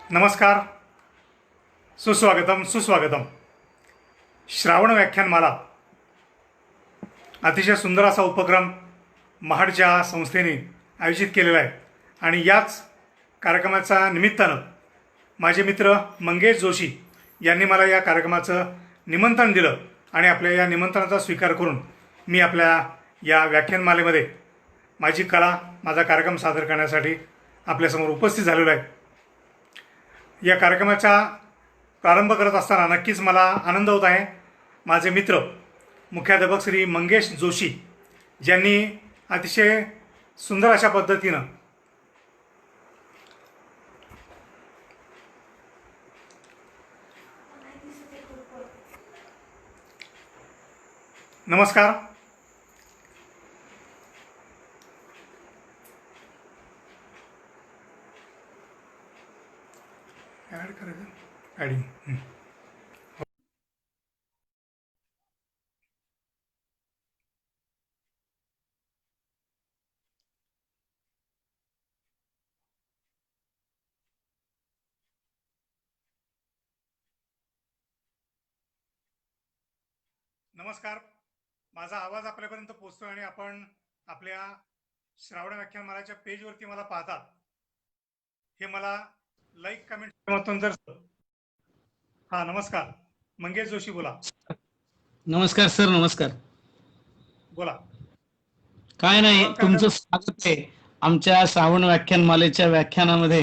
नमस्कार, सुस्वागतम सुस्वागतम. श्रावण व्याख्यानमाला अतिशय सुंदर असा उपक्रम महाडच्या संस्थेने आयोजित केलेला आहे आणि याच कार्यक्रमाच्या निमित्तानं माझे मित्र मंगेश जोशी यांनी मला या कार्यक्रमाचं निमंत्रण दिलं आणि आपल्या या निमंत्रणाचा स्वीकार करून मी आपल्या या व्याख्यानमालेमध्ये माझी कला, माझा कार्यक्रम सादर करण्यासाठी आपल्यासमोर उपस्थित झालेलो आहे. या कार्यक्रमाचा प्रारंभ करत असताना नक्कीच मला आनंद होत आहे. माझे मित्र मुख्याध्यापक श्री मंगेश जोशी ज्यांनी अतिशय सुंदर अशा पद्धतीनं नमस्कार. ॲड करायचं ॲडिंग. नमस्कार. माझा आवाज आपल्यापर्यंत पोहोचतो आणि आपण आपल्या श्रावण व्याख्यानमालाच्या पेजवरती मला पाहता. हे मला लाईक कमेंट जर हा. नमस्कार, मंगेश जोशी बोला. नमस्कार सर. नमस्कार. बोला. काय नाही, तुमचं स्वागत आहे आमच्या श्रावण व्याख्यानमालेच्या व्याख्यानामध्ये.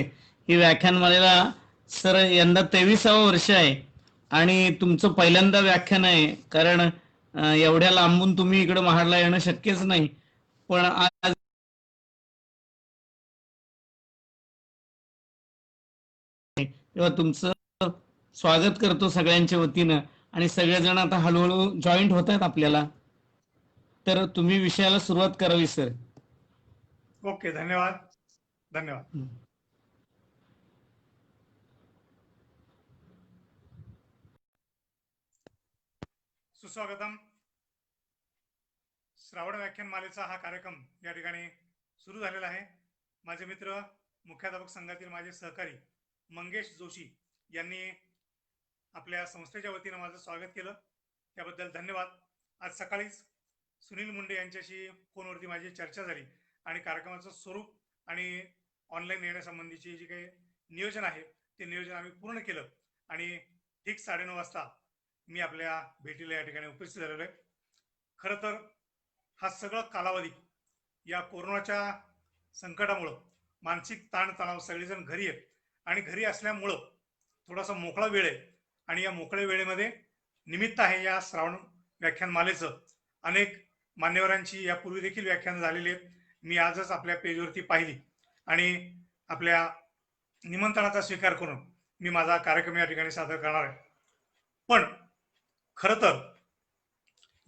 ही व्याख्यानमालेला सर यंदा 23वा वर्ष आहे आणि तुमचं पहिल्यांदा व्याख्यान आहे. कारण एवढ्या लांबून तुम्ही इकडे महाडला येणं शक्यच नाही, पण आज तेव्हा तुमचं स्वागत करतो सगळ्यांच्या वतीनं. आणि सगळेजण आता हळूहळू जॉईंट होत आहेत आपल्याला, तर तुम्ही विषयाला सुरुवात करावी सर. ओके, धन्यवाद. धन्यवाद. सुस्वागतम. श्रावण व्याख्यानमालेचा हा कार्यक्रम या ठिकाणी सुरू झालेला आहे. माझे मित्र मुख्याध्यापक संघातील माझे सहकारी मंगेश जोशी यांनी आपल्या संस्थेच्या वतीनं माझं स्वागत केलं, त्याबद्दल धन्यवाद. आज सकाळीच सुनील मुंडे यांच्याशी फोनवरती माझी चर्चा झाली आणि कार्यक्रमाचं स्वरूप आणि ऑनलाईन येण्यासंबंधीची जी काही नियोजन आहे ते नियोजन आम्ही पूर्ण केलं आणि ठीक 9:30 वाजता मी आपल्या भेटीला या ठिकाणी उपस्थित झालेलो आहे. खरं तर हा सगळा कालावधी या कोरोनाच्या संकटामुळं मानसिक ताणतणाव, सगळेजण घरी आहेत आणि घरी असल्यामुळं थोडासा मोकळा वेळ आहे आणि या मोकळ्या वेळेमध्ये निमित्त आहे या श्रावण व्याख्यानमालेचं. अनेक मान्यवरांची यापूर्वी देखील व्याख्यानं झालेली आहेत. मी आजच आपल्या पेजवरती पाहिली आणि आपल्या निमंत्रणाचा स्वीकार करून मी माझा कार्यक्रम या ठिकाणी सादर करणार आहे. पण खरं तर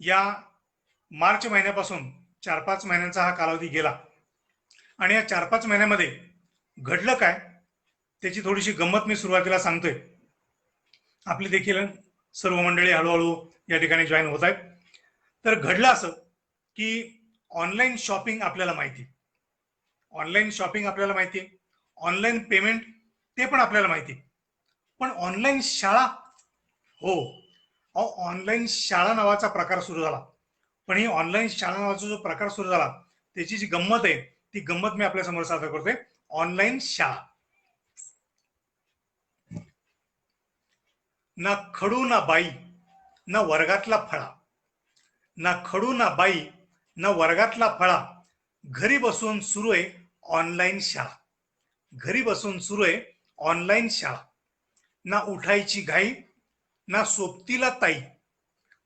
या मार्च महिन्यापासून 4-5 महिन्यांचा हा कालावधी गेला आणि या 4-5 महिन्यामध्ये घडलं काय त्याची थोडीशी गंमत मी सुरुवातीला सांगतोय. आपली देखील सर्व मंडळी हळूहळू या ठिकाणी जॉईन होत आहेत. तर घडलं असं की ऑनलाईन शॉपिंग आपल्याला माहिती आहे, ऑनलाईन शॉपिंग आपल्याला माहिती आहे, ऑनलाईन पेमेंट ते पण आपल्याला माहिती आहे. पण ऑनलाईन शाळा, हो, ऑनलाईन शाळा नावाचा प्रकार सुरू झाला. पण ही ऑनलाईन शाळा नावाचा जो प्रकार सुरू झाला त्याची जी गंमत आहे ती गंमत मी आपल्या समोर सादर करतोय. ऑनलाईन शाळा. ना खडू ना बाई ना वर्गातला फळा, ना खडू ना बाई ना वर्गातला फळा, घरी बसून सुरू आहे ऑनलाईन शाळा. घरी बसून सुरू आहे ऑनलाईन शाळा. ना उठायची घाई ना सोबतीला ताई,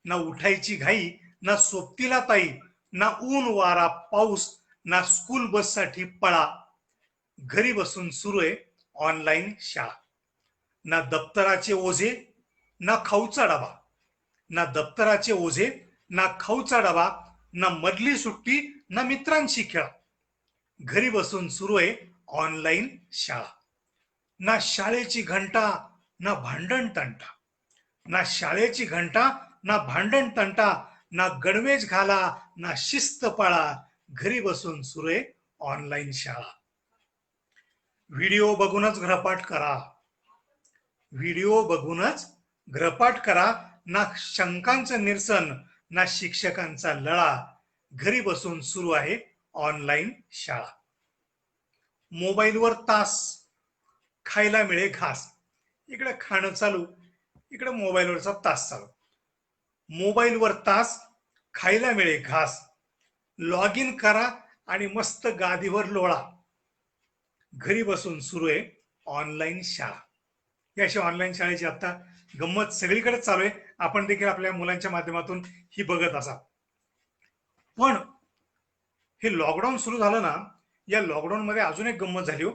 ना उठायची घाई ना सोबतीला ताई, ना ऊन वारा पाऊस ना स्कूल बससाठी पळा, घरी बसून सुरू आहे ऑनलाईन शाळा. ना दप्तराचे ओझे ना खाऊचा डबा, ना दप्तराचे ओझे ना खाऊचा डबा, ना मधली सुट्टी ना मित्रांशी खेळा, घरी बसून सुरू आहे ऑनलाईन शाळा. ना शाळेची घंटा ना भांडण तंटा, ना शाळेची घंटा ना भांडण तंटा, ना गणवेश घाला ना शिस्त पाळा, घरी बसून सुरू आहे ऑनलाईन शाळा. व्हिडिओ बघूनच गृहपाठ करा, व्हिडिओ बघूनच गृहपाठ करा. ना शंकांचं निरसन, ना शिक्षकांचा लळा. घरी बसून सुरू आहे ऑनलाईन शाळा. मोबाईलवर तास, खायला मिळे घास. इकडे खाणं चालू, इकडे मोबाईलवरचा तास चालू. मोबाईलवर तास, खायला मिळे घास. लॉग इन करा आणि मस्त गादीवर लोळा. घरी बसून सुरू आहे ऑनलाईन शाळा. ही अशी ऑनलाईन शाळेची आता गंमत सगळीकडे चालू आहे. आपण देखील आपल्या मुलांच्या माध्यमातून ही बघत असा. पण हे लॉकडाऊन सुरू झालं ना, या लॉकडाऊन मध्ये अजून एक गंमत झाली हो.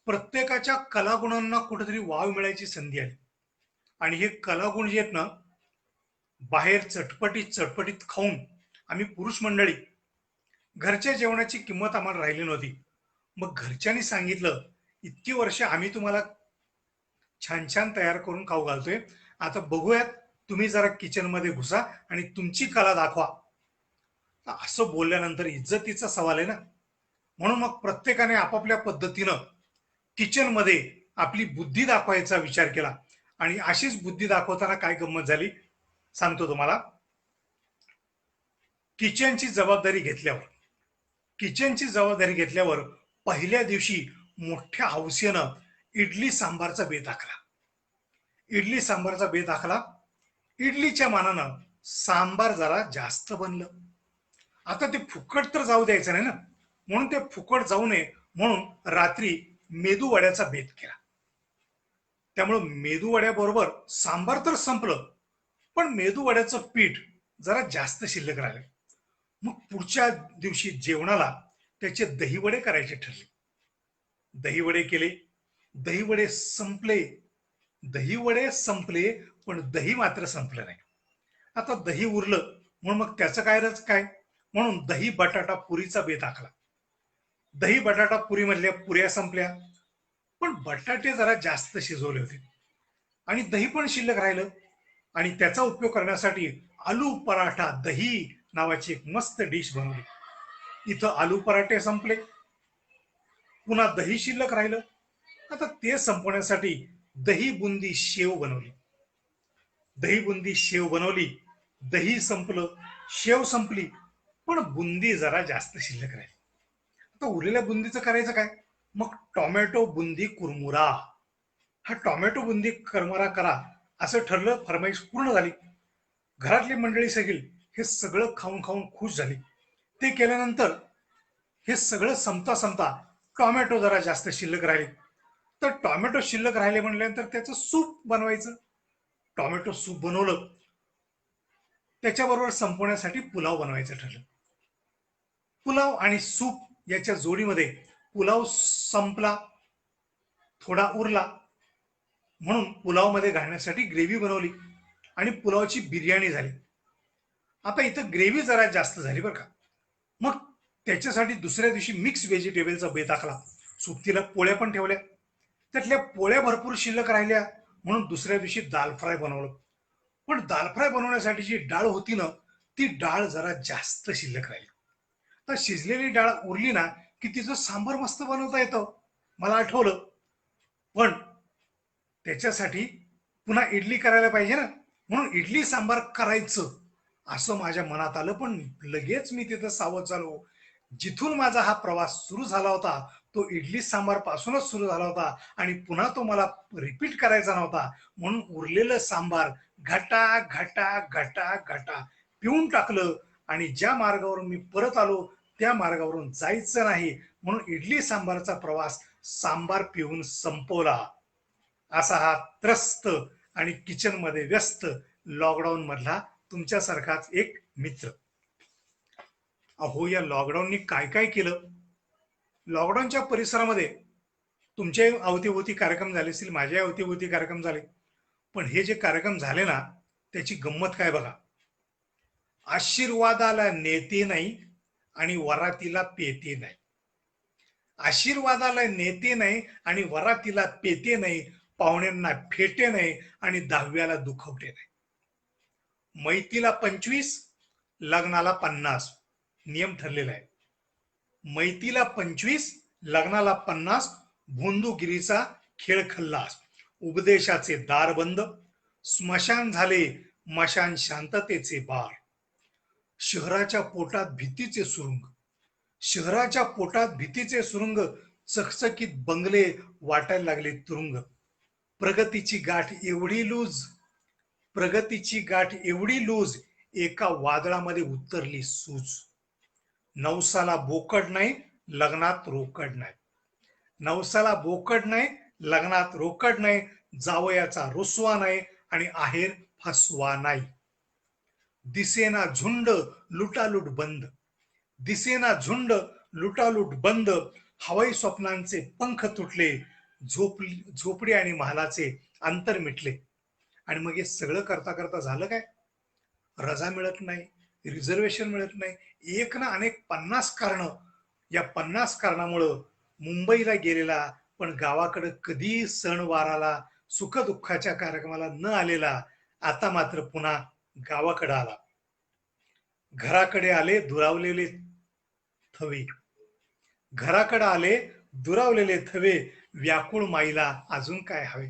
प्रत्येकाच्या कलागुणांना कुठेतरी वाव मिळायची संधी आली. आणि हे कलागुण जे आहेत ना, बाहेर चटपटीत खाऊन आम्ही पुरुष मंडळी घरच्या जेवणाची किंमत आम्हाला राहिली नव्हती. मग घरच्यांनी सांगितलं, इतकी वर्ष आम्ही तुम्हाला छान छान तयार करून खाऊ घालतोय, आता बघूयात तुम्ही जरा किचन मध्ये घुसा आणि तुमची कला दाखवा. असं बोलल्यानंतर इज्जतीचा सवाल आहे ना. म्हणून मग प्रत्येकाने आपापल्या पद्धतीनं किचन मध्ये आपली बुद्धी दाखवायचा विचार केला. आणि अशीच बुद्धी दाखवताना काय गंमत झाली सांगतो तुम्हाला. किचनची जबाबदारी घेतल्यावर पहिल्या दिवशी मोठ्या हौसेनं इडली सांबारचा बेत आखला. इडलीच्या मानानं सांबार जरा जास्त बनलं. आता ते फुकट तर जाऊ द्यायचं नाही ना, म्हणून ते फुकट जाऊ नये म्हणून रात्री मेदू वड्याचा बेत केला. त्यामुळं मेदू वड्याबरोबर सांबार तर संपलं, पण मेदू वड्याचं पीठ जरा जास्त शिल्लक राहिलं. मग पुढच्या दिवशी जेवणाला त्याचे दहीवडे करायचे ठरले. दहीवडे केले. दहीवडे संपले पण दही मात्र संपलं नाही. आता दही उरलं म्हणून मग त्याचं काय म्हणून दही बटाटा पुरीचा बेत आखला. दही बटाटा पुरी मधल्या पुऱ्या संपल्या, पण बटाटे जरा जास्त शिजवले होते आणि दही पण शिल्लक राहिलं. आणि त्याचा उपयोग करण्यासाठी आलू पराठा दही नावाची एक मस्त डिश बनवली. इथं आलू पराठे संपले, पुन्हा दही शिल्लक राहिलं. आता ते संपवण्यासाठी दही बुंदी शेव बनवली. दही संपलं, शेव संपली, पण बुंदी जरा जास्त शिल्लक राहिली. आता उरलेल्या बुंदीचं करायचं काय? मग टोमॅटो बुंदी कुरमुरा. हा टोमॅटो बुंदी कुरमुरा करा असं ठरलं. फरमाईश पूर्ण झाली. घरातली मंडळी सगळी हे सगळं खाऊन खाऊन खुश झाली. ते केल्यानंतर हे सगळं संपता टोमॅटो जरा जास्त शिल्लक राहिले. तर टोमॅटो शिल्लक राहिले म्हटल्यानंतर त्याचं सूप बनवायचं. टोमॅटो सूप बनवलं. त्याच्याबरोबर संपवण्यासाठी पुलाव बनवायचं ठरलं. पुलाव आणि सूप याच्या जोडीमध्ये पुलाव संपला, थोडा उरला, म्हणून पुलाव मध्ये घालण्यासाठी ग्रेव्ही बनवली आणि पुलावची बिर्याणी झाली. आता इथं ग्रेव्ही जरा जास्त झाली बरं का. मग त्याच्यासाठी दुसऱ्या दिवशी मिक्स व्हेजिटेबलचा बेत आखला. सुट्टीला पोळ्या पण ठेवल्या. त्यातल्या पोळ्या भरपूर शिल्लक राहिल्या म्हणून दुसऱ्या दिवशी दाल फ्राय बनवलं. पण दाल फ्राय बनवण्यासाठी जी डाळ होती ना, ती डाळ जरा जास्त शिल्लक राहिली. तर शिजलेली डाळ उरली ना की तिचं सांबार मस्त बनवता येतं, मला आठवलं. पण त्याच्यासाठी पुन्हा इडली करायला पाहिजे ना, म्हणून इडली सांबार करायचं असं माझ्या मनात आलं. पण लगेच मी तिथं सावध झालो. जिथून माझा हा प्रवास सुरू झाला होता तो इडली सांबार पासूनच सुरू झाला होता आणि पुन्हा तो मला रिपीट करायचा नव्हता. म्हणून उरलेलं सांबार घटा घटा घटा घटा पिऊन टाकलं. आणि ज्या मार्गावरून मी परत आलो त्या मार्गावरून जायचं नाही म्हणून इडली सांबारचा प्रवास सांबार पिऊन संपवला. असा हा त्रस्त आणि किचन मध्ये व्यस्त लॉकडाऊन मधला तुमच्यासारखाच एक मित्र. अहो, या लॉकडाऊननी काय काय केलं. लॉकडाऊनच्या परिसरामध्ये तुमच्या अवतीभोवती कार्यक्रम झाले असतील, माझ्या अवतीभोवती कार्यक्रम झाले. पण हे जे कार्यक्रम झाले ना, त्याची गंमत काय बघा. आशीर्वादाला नेते नाही आणि वरातीला पेते नाही. आशीर्वादाला नेते नाही आणि वरातीला पेते नाही. पाहुण्यांना फेटे नाही आणि दहाव्याला दुखवटे नाही. मैतीला 25, लग्नाला 50 नियम ठरलेला आहे. मैतीला 25, लग्नाला 50 भोंदूगिरीचा खेळ खल्लास. उपदेशाचे दार बंद, स्मशान झाले मशान शांततेचे बार. शहराच्या पोटात भीतीचे सुरुंग, शहराच्या पोटात भीतीचे सुरुंग, चकचकीत बंगले वाटायला लागले तुरुंग. प्रगतीची गाठ एवढी लूज, प्रगतीची गाठ एवढी लूज, एका वादळामध्ये उतरली सूज. नवसाला बोकड नाही, लग्नात रोकड नाही. नवसाला बोकड नाही, लग्नात रोकड नाही. जावयाचा रुसवा नाही आणि आहेर फसवा नाही. दिसेना झुंड, लुटालूट बंद, दिसेना झुंड, लुटालूट बंद. हवाई स्वप्नांचे पंख तुटले, झोपडी आणि महालाचे अंतर मिटले. आणि मग हे सगळं करता करता झालं काय? रजा मिळत नाही, रिझर्वेशन मिळत नाही, एक ना अनेक 50 कारण. या 50 कारणामुळं मुंबईला गेलेला पण गावाकडे कधी सणवाराला सुखदुःखाच्या कार्यक्रमाला न आलेला आता मात्र पुन्हा गावाकडे आला. घराकडे आले दुरावलेले थवे, घराकडे आले दुरावलेले थवे. व्याकुळ माईला अजून काय हवे?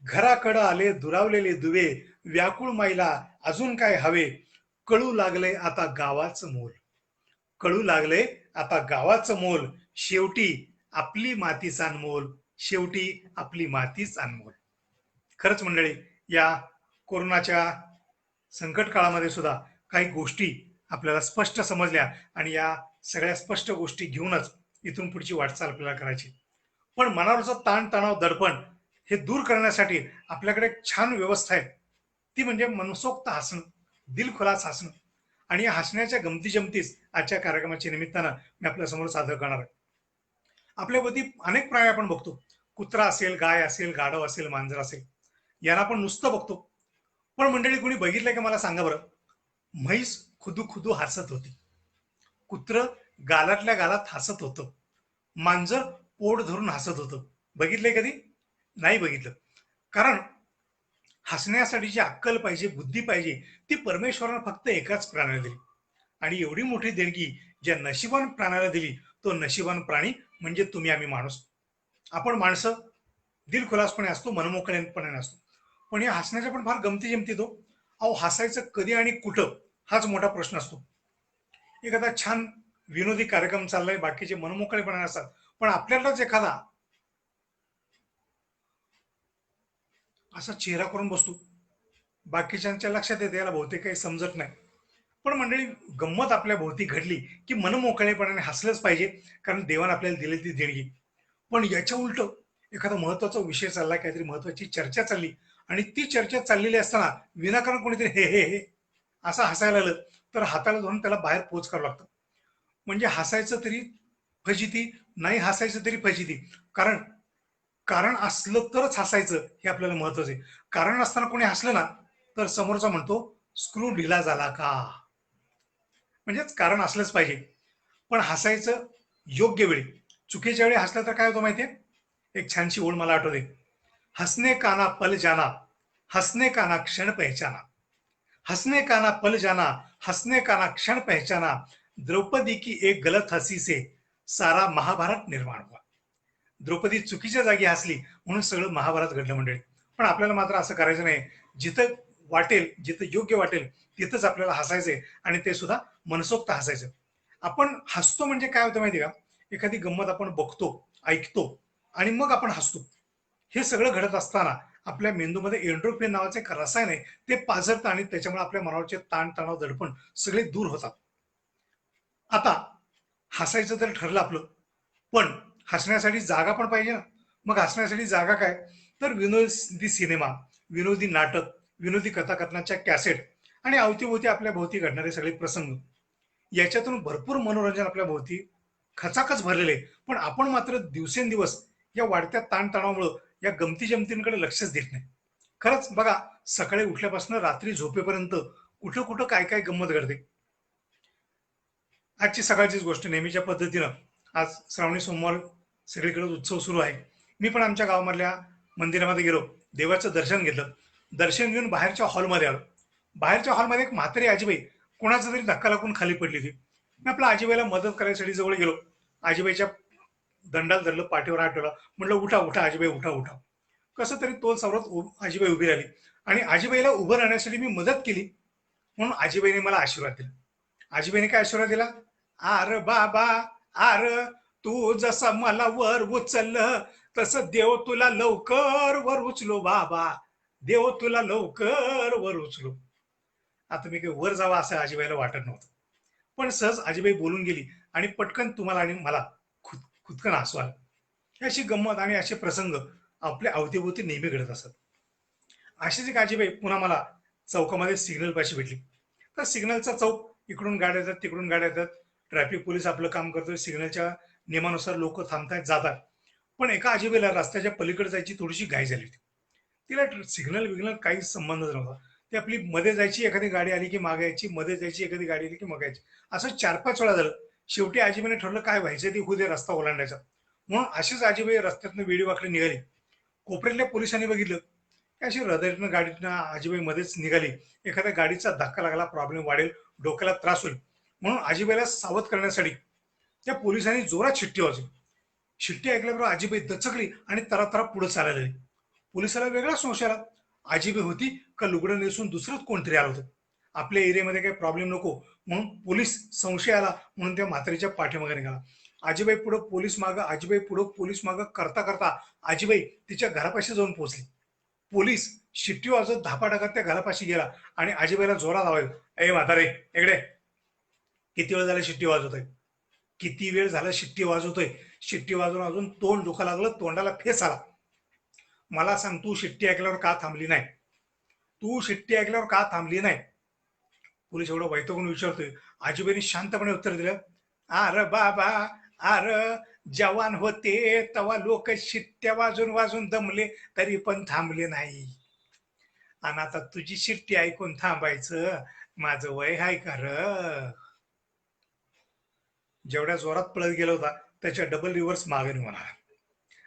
घराकडे आले दुरावलेले दुवे, व्याकुळ माईला अजून काय हवे? कळू लागले आता गावाचं मोल, कळू लागले आता गावाचं मोल. शेवटी आपली मातीच अनमोल, शेवटी आपली मातीच अनमोल. खरंच मंडळी, या कोरोनाच्या संकट काळामध्ये सुद्धा काही गोष्टी आपल्याला स्पष्ट समजल्या आणि या सगळ्या स्पष्ट गोष्टी घेऊनच इथून पुढची वाटचाल आपल्याला करायची. पण मनावरचं ताण तणाव दडपण हे दूर करण्यासाठी आपल्याकडे एक छान व्यवस्था आहे, ती म्हणजे मनसोक्त हसणं, दिलखुलास हसणं. आणि या हसण्याच्या गमती जमतीच आजच्या कार्यक्रमाच्या निमित्तानं मी आपल्या समोर सादर करणार आहे. आपल्यावरती अनेक प्राणी आपण बघतो, कुत्रा असेल, गाय असेल, गाढव असेल, मांजर असेल, यांना आपण नुसतं बघतो. पण मंडळी कोणी बघितलंय का मला सांगा बरं? म्हैस खुदू खुदू हसत होती, कुत्र गालातल्या गालात हसत होतं, मांजर पोट धरून हसत होतं. बघितलंय कधी? नाही बघितलं. कारण हसण्यासाठी जी अक्कल पाहिजे, बुद्धी पाहिजे, ती परमेश्वरानं फक्त एकाच प्राण्याला दिली. आणि एवढी मोठी देणगी ज्या नशिबान प्राण्याला दिली, तो नशिबान प्राणी म्हणजे तुम्ही आम्ही माणूस. आपण माणसं दिलखुलासपणे असतो, मनमोकळेपणे असतो. पण या हसण्याच्या पण फार गमती जमती तो. अहो, हसायचं कधी आणि कुठं हाच मोठा प्रश्न असतो. एखादा छान विनोदी कार्यक्रम चाललाय, बाकीचे मनमोकळेपणे असतात, पण आपल्यालाच एखादा असा चेहरा करून बसतो, बाकीच्यांच्या लक्षात येते याला बहुतेक काही समजत नाही. पण मंडळी, गंमत आपल्या भोवती घडली की मनमोकळेपणाने हसलंच पाहिजे, कारण देवाने आपल्याला दिलेली ती देणगी. पण याच्या उलट एखादा महत्वाचा विषय चाललाय, काहीतरी महत्वाची चर्चा चालली, आणि ती चर्चा चाललेली असताना विनाकारण कोणीतरी हे हे हे असं हसायला लागलं, तर हाताला धरून त्याला बाहेर पोच करावं लागतं. म्हणजे हसायचं तरी फजिती, नाही हसायचं तरी फजिती. कारण कारण असलं तरच हसायचं हे आपल्याला महत्वाचं आहे. कारण असताना कोणी हसलं ना, तर समोरचा म्हणतो स्क्रू ढिला झाला का. म्हणजेच कारण असलंच पाहिजे. पण हसायचं योग्य वेळी. चुकीच्या वेळी हसलं तर काय होतं माहितीये? एक छानशी ओळ मला आठवते. हसने का ना पल जाना, हसने का ना क्षण पहचाना, हसने का ना पल जाना, हसने का ना क्षण पहचाना. द्रौपदी की एक गलत हसी से सारा महाभारत निर्माण हुआ. द्रौपदी चुकीच्या जागी हसली म्हणून सगळं महाभारत घडलं मंडळी. पण आपल्याला मात्र असं करायचं नाही. जिथं वाटेल, जिथं योग्य वाटेल तिथंच आपल्याला हसायचंय, आणि ते सुद्धा मनसोक्त हसायचं. आपण हसतो म्हणजे काय होतं माहिती का? एखादी गंमत आपण बघतो, ऐकतो आणि मग आपण हसतो. हे सगळं घडत असताना आपल्या मेंदूमध्ये एंड्रोफिन नावाचे एक रसायन आहे, ते पाझरतं आणि त्याच्यामुळे आपल्या मनावरचे ताण तणाव दडपण सगळे दूर होतात. आता हसायचं तर ठरलं आपलं, पण हसण्यासाठी जागा पण पाहिजे ना. मग हसण्यासाठी जागा काय? तर विनोदी सिनेमा, विनोदी नाटक, विनोदी कथाकथनाच्या कॅसेट आणि अवतीभोवती आपल्या भोवती घडणारे सगळे प्रसंग, याच्यातून भरपूर मनोरंजन आपल्या भोवती खचाखच भरलेले आहे. पण आपण मात्र दिवसेंदिवस या वाढत्या ताणतणावामुळं या गमती जमतींकडे लक्षच देत नाही. खरंच बघा, सकाळी उठल्यापासून रात्री झोपेपर्यंत कुठं कुठं काय काय गंमत घडते. आजची सकाळचीच गोष्ट, नेहमीच्या पद्धतीनं आज श्रावणी सोमवार, सगळीकडे उत्सव सुरू आहे. मी पण आमच्या गावामधल्या मंदिरामध्ये गेलो, देवाचं दर्शन घेतलं. दर्शन घेऊन बाहेरच्या हॉलमध्ये आलो. बाहेरच्या हॉलमध्ये एक म्हातारी आजीबाई कोणाचा तरी धक्का लागून खाली पडली होती. मी आपल्या आजीबाईला मदत करायसाठी जवळ गेलो. आजीबाईच्या दंडाला धरलं, पाठीवर हात ठेवला, म्हटलं उठा उठा आजीबाई, उठा उठा. कसं तरी तोल सावरत आजीबाई उभी राहिली आणि आजीबाईला उभं राहण्यासाठी मी मदत केली, म्हणून आजीबाईने मला आशीर्वाद दिला. आजीबाईने काय आशीर्वाद दिला? आर बाबा, आर तू जसा मला वर उचललं तसं देव तुला लवकर वर उचलो बाबा, देव तुला लवकर वर उचलो. आता मी काही वर जावं असं आजीबाईला वाटत नव्हतं, पण सहज आजीबाई बोलून गेली आणि पटकन तुम्हाला आणि मला खुदकन हसू आलं. ही अशी गंमत आणि असे प्रसंग आपल्या अवतीभोवती नेहमी घडत असतात. अशीच एक आजीबाई पुन्हा मला चौकामध्ये सिग्नल पाशी भेटली. तर सिग्नलचा चौक, इकडून गाड्या येतात तिकडून गाड्या येतात, ट्रॅफिक पोलीस आपलं काम करतोय, सिग्नलच्या नियमानुसार लोक थांबतायत जातात. पण एका आजीबाईला रस्त्याच्या पलीकडे जायची थोडीशी घाई झाली होती. तिला सिग्नल विग्नल काहीच संबंधच नव्हता. ती आपली मध्ये जायची, एखादी गाडी आली की मागे यायची, मध्ये जायची, एखादी गाडी आली की मागे यायची. असं 4-5 वेळा झालं. शेवटी आजीबाईने ठरलं काय व्हायचं ते होऊ दे, रस्ता ओलांडायचा. म्हणून अशीच आजीबाई रस्त्यातनं वेडी वाकडी निघाली. कोपऱ्यातल्या पोलिसांनी बघितलं की अशी हृदयातनं गाडीतनं आजीबाई मध्येच निघाली. एखाद्या गाडीचा धक्का लागला, प्रॉब्लेम वाढेल, डोक्याला त्रास होईल, म्हणून आजीबाईला सावध करण्यासाठी त्या पोलिसांनी जोरात शिट्टी वाजवली. शिट्टी ऐकल्याबरोबर आजीबाई दचकली आणि तरातरा पुढे चालायला लागली. पोलिसाला वेगळा संशय आला. आजीबाई होती का लुगडं नेसून दुसरंच कोणतरी आलं होतं. आपल्या एरियामध्ये काही प्रॉब्लेम नको म्हणून पोलीस संशय आला म्हणून त्या म्हातारीच्या पाठीमागे निघाला. आजीबाई पुढे पोलीस मागं, आजीबाई पुढे पोलीस मागं करता करता आजीबाई तिच्या घरापाशी जाऊन पोहोचली. पोलीस शिट्टी वाजवत धापा टाकत त्या घरापाशी गेला आणि आजीबाईला जोरात आवाज, ए म्हातारे इकडे, किती वेळ झाला शिट्टी वाजवतोय, किती वेळ झाला शिट्टी वाजवतोय. शिट्टी वाजवून अजून तोंड दुखा लागलं, तोंडाला फेस आला. मला सांग, तू शिट्टी ऐकल्यावर का थांबली नाही? तू शिट्टी ऐकल्यावर का थांबली नाही? पोलीस एवढं वैतागून विचारतोय. आजीबाईंनी शांतपणे उत्तर दिलं, अरे बाबा, अरे जवान होते तेव्हा लोक शिट्ट्या वाजून वाजून दमले तरी पण थांबले नाही, आणि आता तुझी शिट्टी ऐकून थांबायचं माझं वय हाय का र? जेवढ्या जोरात पळत गेला होता त्याच्या डबल रिव्हर्स मागे निघून आला.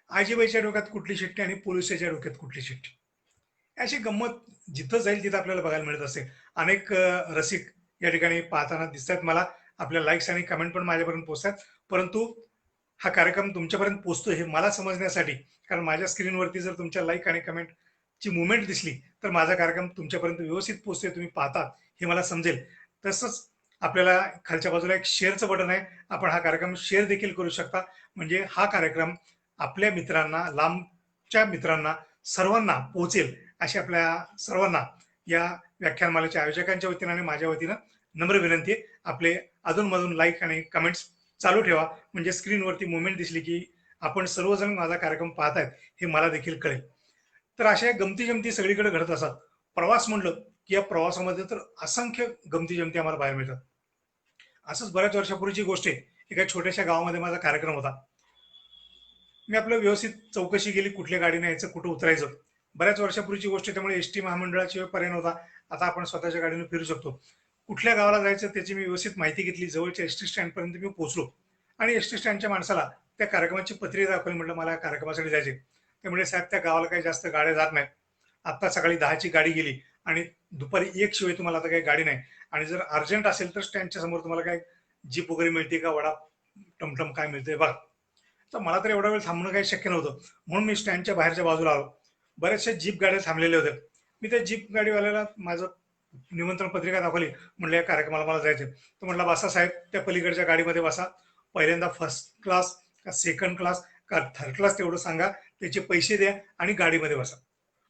आजीबाईच्या डोक्यात कुठली शिट्टी आणि पोलिसाच्या डोक्यात कुठली शिट्टी. अशी गंमत जिथं जाईल तिथं आपल्याला बघायला मिळत असते. अनेक रसिक या ठिकाणी पाहताना दिसतात मला. आपल्या लाईक्स आणि कमेंट पण माझ्यापर्यंत पोहोचतात, परंतु हा कार्यक्रम तुमच्यापर्यंत पोहोचतो हे मला समजण्यासाठी, कारण माझ्या स्क्रीनवरती जर तुमच्या लाईक आणि कमेंटची मुवमेंट दिसली तर माझा कार्यक्रम तुमच्यापर्यंत व्यवस्थित पोहोचतोय, तुम्ही पाहतात हे मला समजेल. तसंच आपल्याला खालच्या बाजूला एक शेअरचं बटन आहे, आपण हा कार्यक्रम शेअर देखील करू शकता. म्हणजे हा कार्यक्रम आपल्या मित्रांना, लांबच्या मित्रांना, सर्वांना पोहोचेल अशी आपल्या सर्वांना या व्याख्यानमालेच्या आयोजकांच्या वतीनं आणि माझ्या वतीनं नम्र विनंती आहे. आपले अधूनमधून लाईक आणि कमेंट्स चालू ठेवा, म्हणजे स्क्रीनवरती मुवमेंट दिसली की आपण सर्वजण माझा कार्यक्रम पाहतायत हे मला देखील कळेल. तर अशा गमती जमती सगळीकडे घडत असतात. प्रवास म्हणलं की या प्रवासामध्ये तर असंख्य गमती जमती आम्हाला बाहेर मिळतात. असंच बऱ्याच वर्षापूर्वीची गोष्ट आहे. एका छोट्याशा गावामध्ये माझा कार्यक्रम होता. मी आपलं व्यवस्थित चौकशी केली, कुठल्या गाडीने यायचं, कुठं उतरायचं. बऱ्याच वर्षापूर्वीची गोष्ट, त्यामुळे एसटी महामंडळाची पर्याय नव्हता. आता आपण स्वतःच्या गाडीने फिरू शकतो. कुठल्या गावाला जायचं त्याची मी व्यवस्थित माहिती घेतली. जवळच्या एसटी स्टँडपर्यंत मी पोहोचलो आणि एसटी स्टँडच्या माणसाला त्या कार्यक्रमाची पत्रिका दाखवली. म्हटलं मला या कार्यक्रमासाठी जायचे. ते म्हणजे साहेब त्या गावाला काही जास्त गाड्या जात नाहीत. आत्ता सकाळी 10ची गाडी गेली आणि दुपारी 1 शिवाय तुम्हाला आता काही गाडी नाही, आणि जर अर्जंट असेल तर स्टँडच्या समोर तुम्हाला काय जीप वगैरे मिळते का, वडा टमटम काय मिळते बघा. तर मला तर एवढा वेळ थांबणं काही शक्य नव्हतं, म्हणून मी स्टँडच्या बाहेरच्या बाजूला आलो. बऱ्याचशा जीप गाड्या थांबलेल्या होत्या. मी त्या जीप गाडीवाल्याला माझं निमंत्रण पत्रिका दाखवली. म्हणलं या कार्यक्रमाला मला जायचं. तो म्हटला बसा साहेब, त्या पलीकडच्या गाडीमध्ये बसा. पहिल्यांदा फर्स्ट क्लास का सेकंड क्लास का थर्ड क्लास तेवढं सांगा, त्याचे पैसे द्या आणि गाडीमध्ये बसा.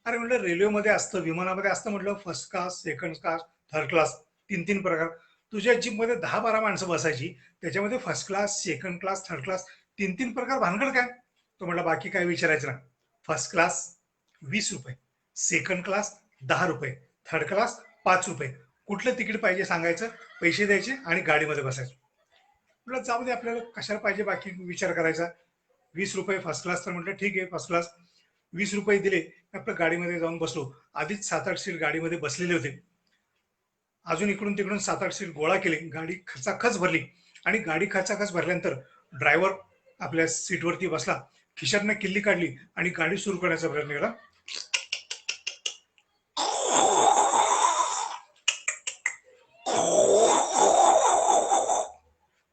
अरे म्हटलं रेल्वेमध्ये असतं, विमानामध्ये असतं, म्हटलं first class, second class, third class, 3-3 प्रकार. तुझ्या जीपमध्ये 10-12 माणसं बसायची, त्याच्यामध्ये first class, second class, third class, 3-3 प्रकार, भानगड काय? तो म्हटला बाकी काय विचारायचं ना. फर्स्ट क्लास 20 रुपये, सेकंड क्लास 10 रुपये, थर्ड क्लास 5 रुपये. कुठलं तिकीट पाहिजे सांगायचं, पैसे द्यायचे आणि गाडीमध्ये बसायचं. म्हटलं जाऊ दे, आपल्याला कशाला पाहिजे बाकी विचार करायचा. 20 रुपये फर्स्ट क्लास, तर म्हटलं ठीक आहे फर्स्ट क्लास. 20 रुपये दिले, आपल्या गाडीमध्ये जाऊन बसलो. आधीच 7-8 सीट गाडीमध्ये बसलेले होते. अजून इकडून तिकडून 7-8 सीट गोळा केले. गाडी खचाखच भरली आणि गाडी खचाखच भरल्यानंतर ड्रायव्हर आपल्या सीटवरती बसला, खिशातनं किल्ली काढली आणि गाडी सुरू करण्याचा प्रयत्न केला.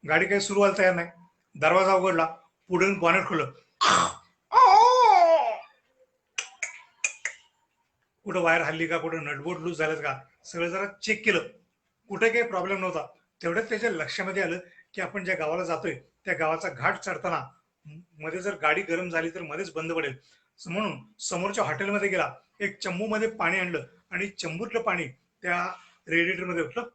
गाडी काही सुरू व्हायला तयार नाही. दरवाजा उघडला, पुढून बॉनेट खुललं. कुठं वायर हल्ली का, कुठं नटबोल्ट लूज झालं का, सगळं जरा चेक केलं. कुठे काही प्रॉब्लेम नव्हता. तेवढ्यात त्याच्या लक्षामध्ये आलं की आपण ज्या गावाला जातोय त्या गावाचा घाट चढताना मध्ये जर गाडी गरम झाली तर मध्येच बंद पडेल. म्हणून समोरच्या हॉटेलमध्ये गेला, एक चंबूमध्ये पाणी आणलं आणि चंबूतलं पाणी त्या रेडिएटरमध्ये ओतलं.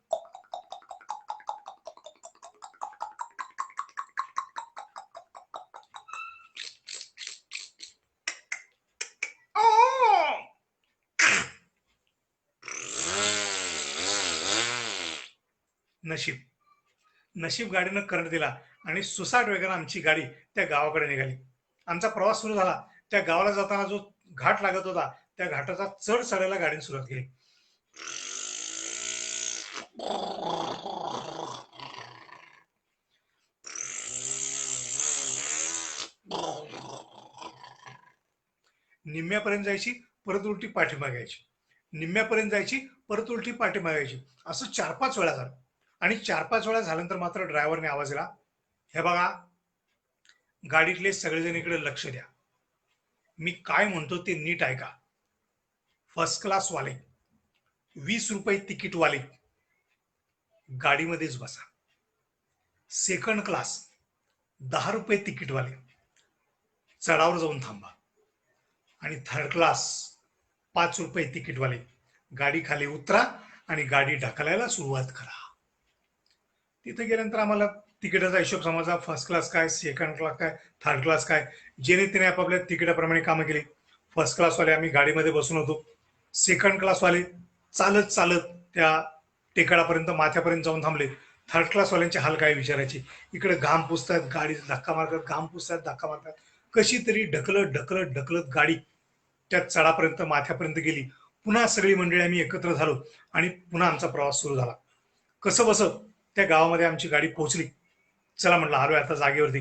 नशीब नशीब गाडीनं करंट दिला आणि सुसाट वेगानं आमची गाडी त्या गावाकडे निघाली. आमचा प्रवास सुरू झाला. त्या गावाला जाताना जो घाट लागत होता त्या घाटाचा चढ चढायला गाडीने सुरुवात केली. निम्म्यापर्यंत जायची, परत उलटी पाठीमागायची, निम्म्यापर्यंत जायची, परत उलटी पाठीमागायची. असं 4-5 वेळा झालं. आणि 4-5 वेळा झाल्यानंतर मात्र ड्रायव्हरने आवाज दिला, हे बघा, गाडीतले सगळेजण इकडे लक्ष द्या. मी काय म्हणतो ते नीट ऐका. फर्स्ट क्लास वाले, 20 रुपये तिकीट वाले गाडीमध्येच बसा. सेकंड क्लास, 10 रुपये तिकीट वाले चढावर जाऊन थांबा. आणि थर्ड क्लास, 5 रुपये तिकीटवाले गाडी खाली उतरा आणि गाडी ढकलायला सुरुवात करा. तिथे गेल्यानंतर आम्हाला तिकिटाचा हिशोब समजा, फर्स्ट क्लास काय, सेकंड क्लास काय, थर्ड क्लास काय, जेणे तिने आपापल्या तिकिटाप्रमाणे कामं केली. फर्स्ट क्लासवाले आम्ही गाडीमध्ये बसून होतो. सेकंड क्लासवाले चालत चालत त्या टेकडापर्यंत, माथ्यापर्यंत जाऊन थांबले. थर्ड क्लासवाल्यांचे हाल काय विचारायचे. इकडे घाम पुसतात, गाडी धक्का मारतात, घाम पुसतात, धक्का मारतात. कशी तरी ढकलत ढकलत ढकलत गाडी त्या चढापर्यंत, माथ्यापर्यंत गेली. पुन्हा सगळी मंडळी आम्ही एकत्र झालो आणि पुन्हा आमचा प्रवास सुरू झाला. कसं बसं त्या गावामध्ये आमची गाडी पोहोचली. चला म्हटलं, आलोय आता जागेवरती.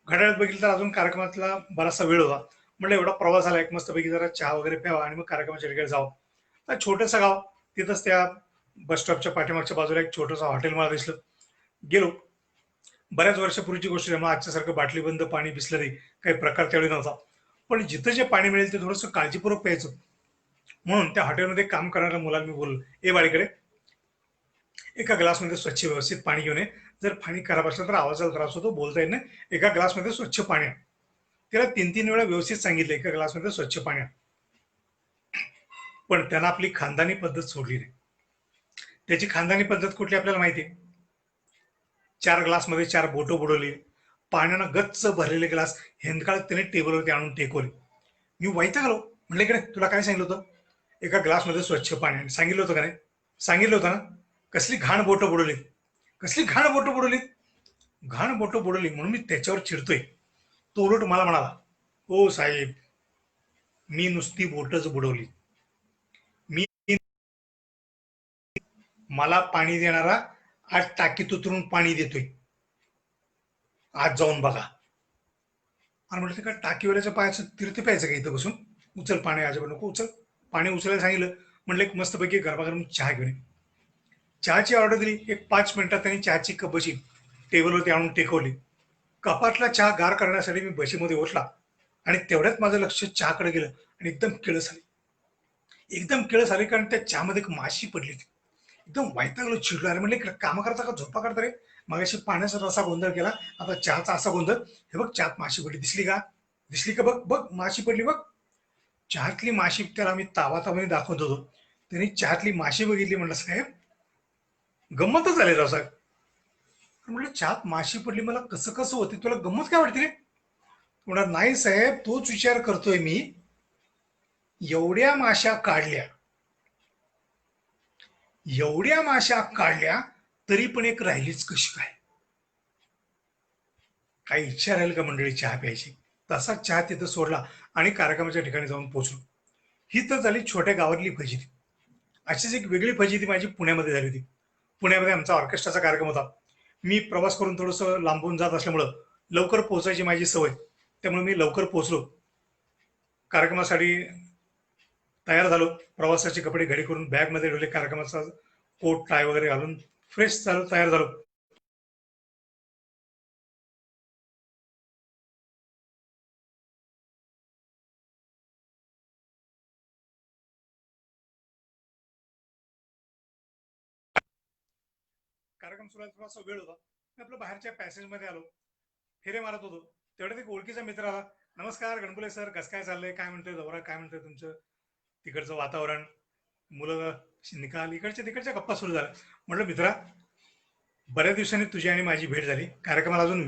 घड्याळात बघितलं तर अजून कार्यक्रमातला बराचसा वेळ होता. म्हटलं एवढा प्रवास झाला, एक मस्तपैकी जरा चहा वगैरे प्यावा आणि मग कार्यक्रमाच्या ठिकाणी जावं. छोटंसं गाव, तिथंच त्या बस स्टॉपच्या पाठीमागच्या बाजूला एक छोटंसं हॉटेल मला दिसलं. गेलो. बऱ्याच वर्षापूर्वीची गोष्ट आहे, मग आजच्यासारखं बाटली बंद पाणी, बिसलरी काही प्रकार त्यावेळी नव्हता. पण जिथं जे पाणी मिळेल ते थोडंसं काळजीपूर्वक प्यायचं. म्हणून त्या हॉटेलमध्ये काम करणाऱ्या मुलाला मी बोललो, ए बाळीकडे, एका ग्लासमध्ये स्वच्छ व्यवस्थित पाणी घेऊन ये. जर पाणी खराब असलं तर आवाजाला त्रास होतो, बोलता येत नाही. एका ग्लासमध्ये स्वच्छ पाणी आण. त्याला 3-3 वेळा व्यवस्थित सांगितलं, एका ग्लासमध्ये स्वच्छ पाणी आण. पण त्यानं आपली खानदानी पद्धत सोडली नाही. त्याची खानदानी पद्धत कुठली आपल्याला माहिती आहे. 4 ग्लासमध्ये 4 बोटं बुडवली, पाण्यानं गच्च भरलेले ग्लास हेंदकाळत त्याने टेबलवरती आणून टेकवले. मी वैतागलो. म्हटलं, इकडे तुला काय सांगितलं होतं, एका ग्लासमध्ये स्वच्छ पाणी आण. सांगितलं होतं का नाही, सांगितलं होतं ना. कसली घाण बोटं बुडवली, कसली घाण बोटं बुडवली, घाण बोटं बुडवली म्हणून मी त्याच्यावर चिडतोय. तो उलट मला म्हणाला, हो साहेब, मी नुसती बोटच बुडवली, मी, मला पाणी देणारा आज टाकीत उतरून पाणी देतोय, आज जाऊन बघा. आणि म्हटलं, का टाकीवाल्याच्या पायाचं तीर्थ प्यायचं का इथं बसून, उचल पाणी, अजिबात नको उचल पाणी. उचलायला सांगितलं. म्हटलं एक मस्तपैकी गरमागरम चहा घेऊन ये. चहाची ऑर्डर दिली. एक 5 मिनिटात त्यांनी चहाची कप बशी टेबलवरती आणून टेकवली. कपातला चहा गार करण्यासाठी मी बशीमध्ये ओतला आणि तेवढ्यात माझं लक्ष चहाकडे गेलं आणि एकदम किळस आली. एकदम किळस आली कारण त्या चहामध्ये एक माशी पडली होती. एकदम वैतागलो, चिडलो. अरे म्हटलं, काम करता का झोपा करता रे, मगाशी पाण्याचा असा गोंधळ केला, आता चहाचा असा गोंधळ. हे बघ, चहात माशी पडली, दिसली का, दिसली का, बघ बघ माशी पडली बघ. चहातली माशी त्याला मी तावातावाने दाखवत होतो. त्यांनी चहातली माशी बघितली. म्हटलं, साहेब गंमतच झाली राव साहेब. म्हटलं, चहात माशी पडली, मला कसं कसं होते, तुला गंमत काय वाटते रे. म्हणा, नाही साहेब, तोच विचार करतोय मी. एवढ्या माशा काढल्या, एवढ्या माशा काढल्या, तरी पण एक राहिलीच कशी काय. काही इच्छा राहील का मंडळी चहा प्यायची. तसाच चहा तिथं सोडला आणि कार्यक्रमाच्या ठिकाणी जाऊन पोहोचलो. ही तर झाली छोट्या गावातली फजिती. अशीच एक वेगळी फजिती माझी पुण्यामध्ये झाली होती. पुण्यामध्ये आमचा ऑर्केस्ट्राचा कार्यक्रम होता. मी प्रवास करून थोडंसं लांबून जात असल्यामुळं लवकर पोहोचायची माझी सवय, त्यामुळे मी लवकर पोहोचलो. कार्यक्रमासाठी तयार झालो. प्रवासाचे कपडे घडी करून बॅगमध्ये ठेवले, कार्यक्रमाचा कोट टाय वगैरे घालून फ्रेश झालो, तयार झालो. कार्यक्रम सुरू व्हायला थोडासा वेळ होता. मी आपलं बाहेरच्या पॅसेजमध्ये आलो, फेरे मारत होतो. तेवढ्यात एक ओळखीचा मित्र आला. नमस्कार गणपुले सर, कसं काय चाललंय, काय म्हणतोय दौरा, काय म्हणतोय तुमचं तिकडचं वातावरण, मुलं निकाल, इकडच्या तिकडच्या गप्पा सुरू झाल्या. म्हटलं मित्रा, बऱ्याच दिवसांनी तुझी आणि माझी भेट झाली. कार्यक्रमाला अजून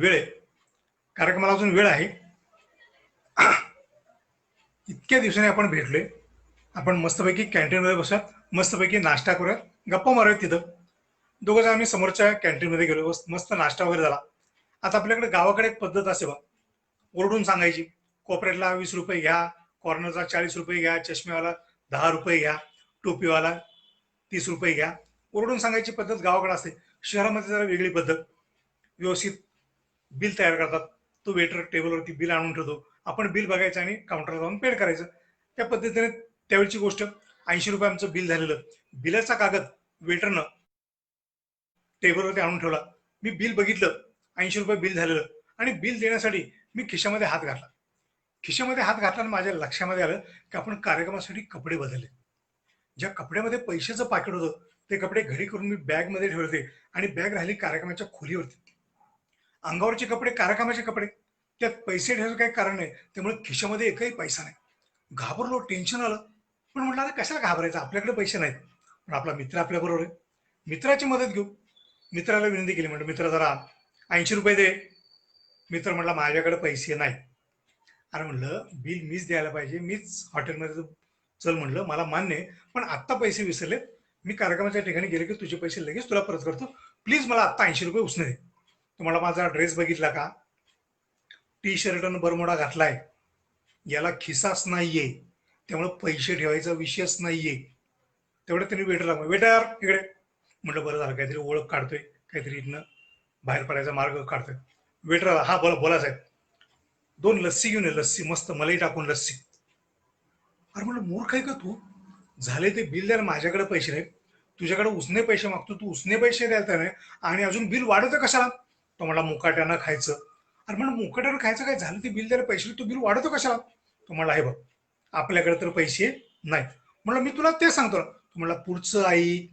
वेळ आहे. इतक्या दिवसांनी आपण भेटलोय. आपण मस्तपैकी कॅन्टीनमध्ये बसूयात, मस्तपैकी नाश्ता करूयात, गप्पा मारूयात तिथं. दोघं जण आम्ही समोरच्या कॅन्टीनमध्ये गेलो, मस्त नाश्ता वगैरे झाला. आता आपल्याकडे गावाकडे एक पद्धत असे बा, ओरडून सांगायची, कोपऱ्यातला 20 रुपये घ्या, कॉर्नरचा 40 रुपये घ्या, चष्मेवाला 10 रुपये घ्या, टोपीवाला 30 रुपये घ्या. ओरडून सांगायची पद्धत गावाकडे असते. शहरामध्ये जरा वेगळी पद्धत. व्यवस्थित बिल तयार करतात. तो वेटर टेबलवरती बिल आणून ठेवतो. आपण बिल बघायचं आणि काउंटरला जाऊन पेड करायचं. त्या पद्धतीने त्यावेळची गोष्ट, 80 रुपये आमचं बिल झालेलं. बिलाचा कागद वेटरनं टेबलवरती आणून ठेवला. मी बिल बघितलं, 80 रुपये बिल झालेलं, आणि बिल देण्यासाठी मी खिशामध्ये हात घातला. खिशामध्ये हात घातल्यानं माझ्या लक्षामध्ये आलं की आपण कार्यक्रमासाठी कपडे बदलले. ज्या कपड्यामध्ये पैशाचं पाकिट होतं ते कपडे घडी करून मी बॅगमध्ये ठेवले होते, आणि बॅग राहिली कार्यक्रमाच्या खोलीवरती. अंगावरचे कपडे कार्यक्रमाचे कपडे, त्यात पैसे ठेवायचं काही कारण नाही, त्यामुळे खिशामध्ये एकही पैसा नाही. घाबरलो, टेन्शन आलं. पण म्हटलं अरे कशाला घाबरायचं, आपल्याकडे पैसे नाहीत. पण आपला मित्र आपल्याबरोबर आहे, मित्राची मदत घेऊ. मित्राला विनंती केली, म्हटलं मित्र जरा 80 रुपये दे. मित्र म्हटला माझ्याकडे पैसे नाही. अरे म्हणलं बिल मीच द्यायला पाहिजे, मीच हॉटेलमध्ये चल म्हणलं, मला मान्य आहे, पण आत्ता पैसे विसरले. मी कार्यक्रमाच्या ठिकाणी गेले की तुझे पैसे लगेच तुला परत करतो, प्लीज मला आत्ता 80 रुपये उसने दे. तुम्हाला माझा ड्रेस बघितला का, टी शर्ट आणि बरमोडा घातलाय, याला खिसाच नाहीये, त्यामुळे पैसे ठेवायचा विषयच नाहीये. तेवढं त्यांनी वेटरला, वेटर इकडे. म्हटलं बरं झालं, काहीतरी ओळख काढतोय, काहीतरी इथनं बाहेर पडायचा मार्ग काढतोय. वेटर आला, हा बोला बोला साहेब, 2 लस्सी घेऊन ये, लस्सी मस्त मलाई टाकून लस्सी. अरे म्हटलं मूर्ख आहे का तू, झाले ते बिल द्यायला माझ्याकडे पैसे नाहीत, तुझ्याकडे उसने पैसे मागतो, तू उसने पैसे द्यायला नाही आणि अजून बिल वाढवतं कशाला. तो म्हणला मुकाट्यानं खायचं. अरे म्हणलं मुकाट्यानं खायचं काय झालं, ते बिल द्यायला पैसे, तू बिल वाढवतो कशाला. तो म्हणला हे बघ, आपल्याकडे तर पैसे नाहीत. म्हणलं मी तुला ते सांगतो ना. तो म्हणला पुढचं आई,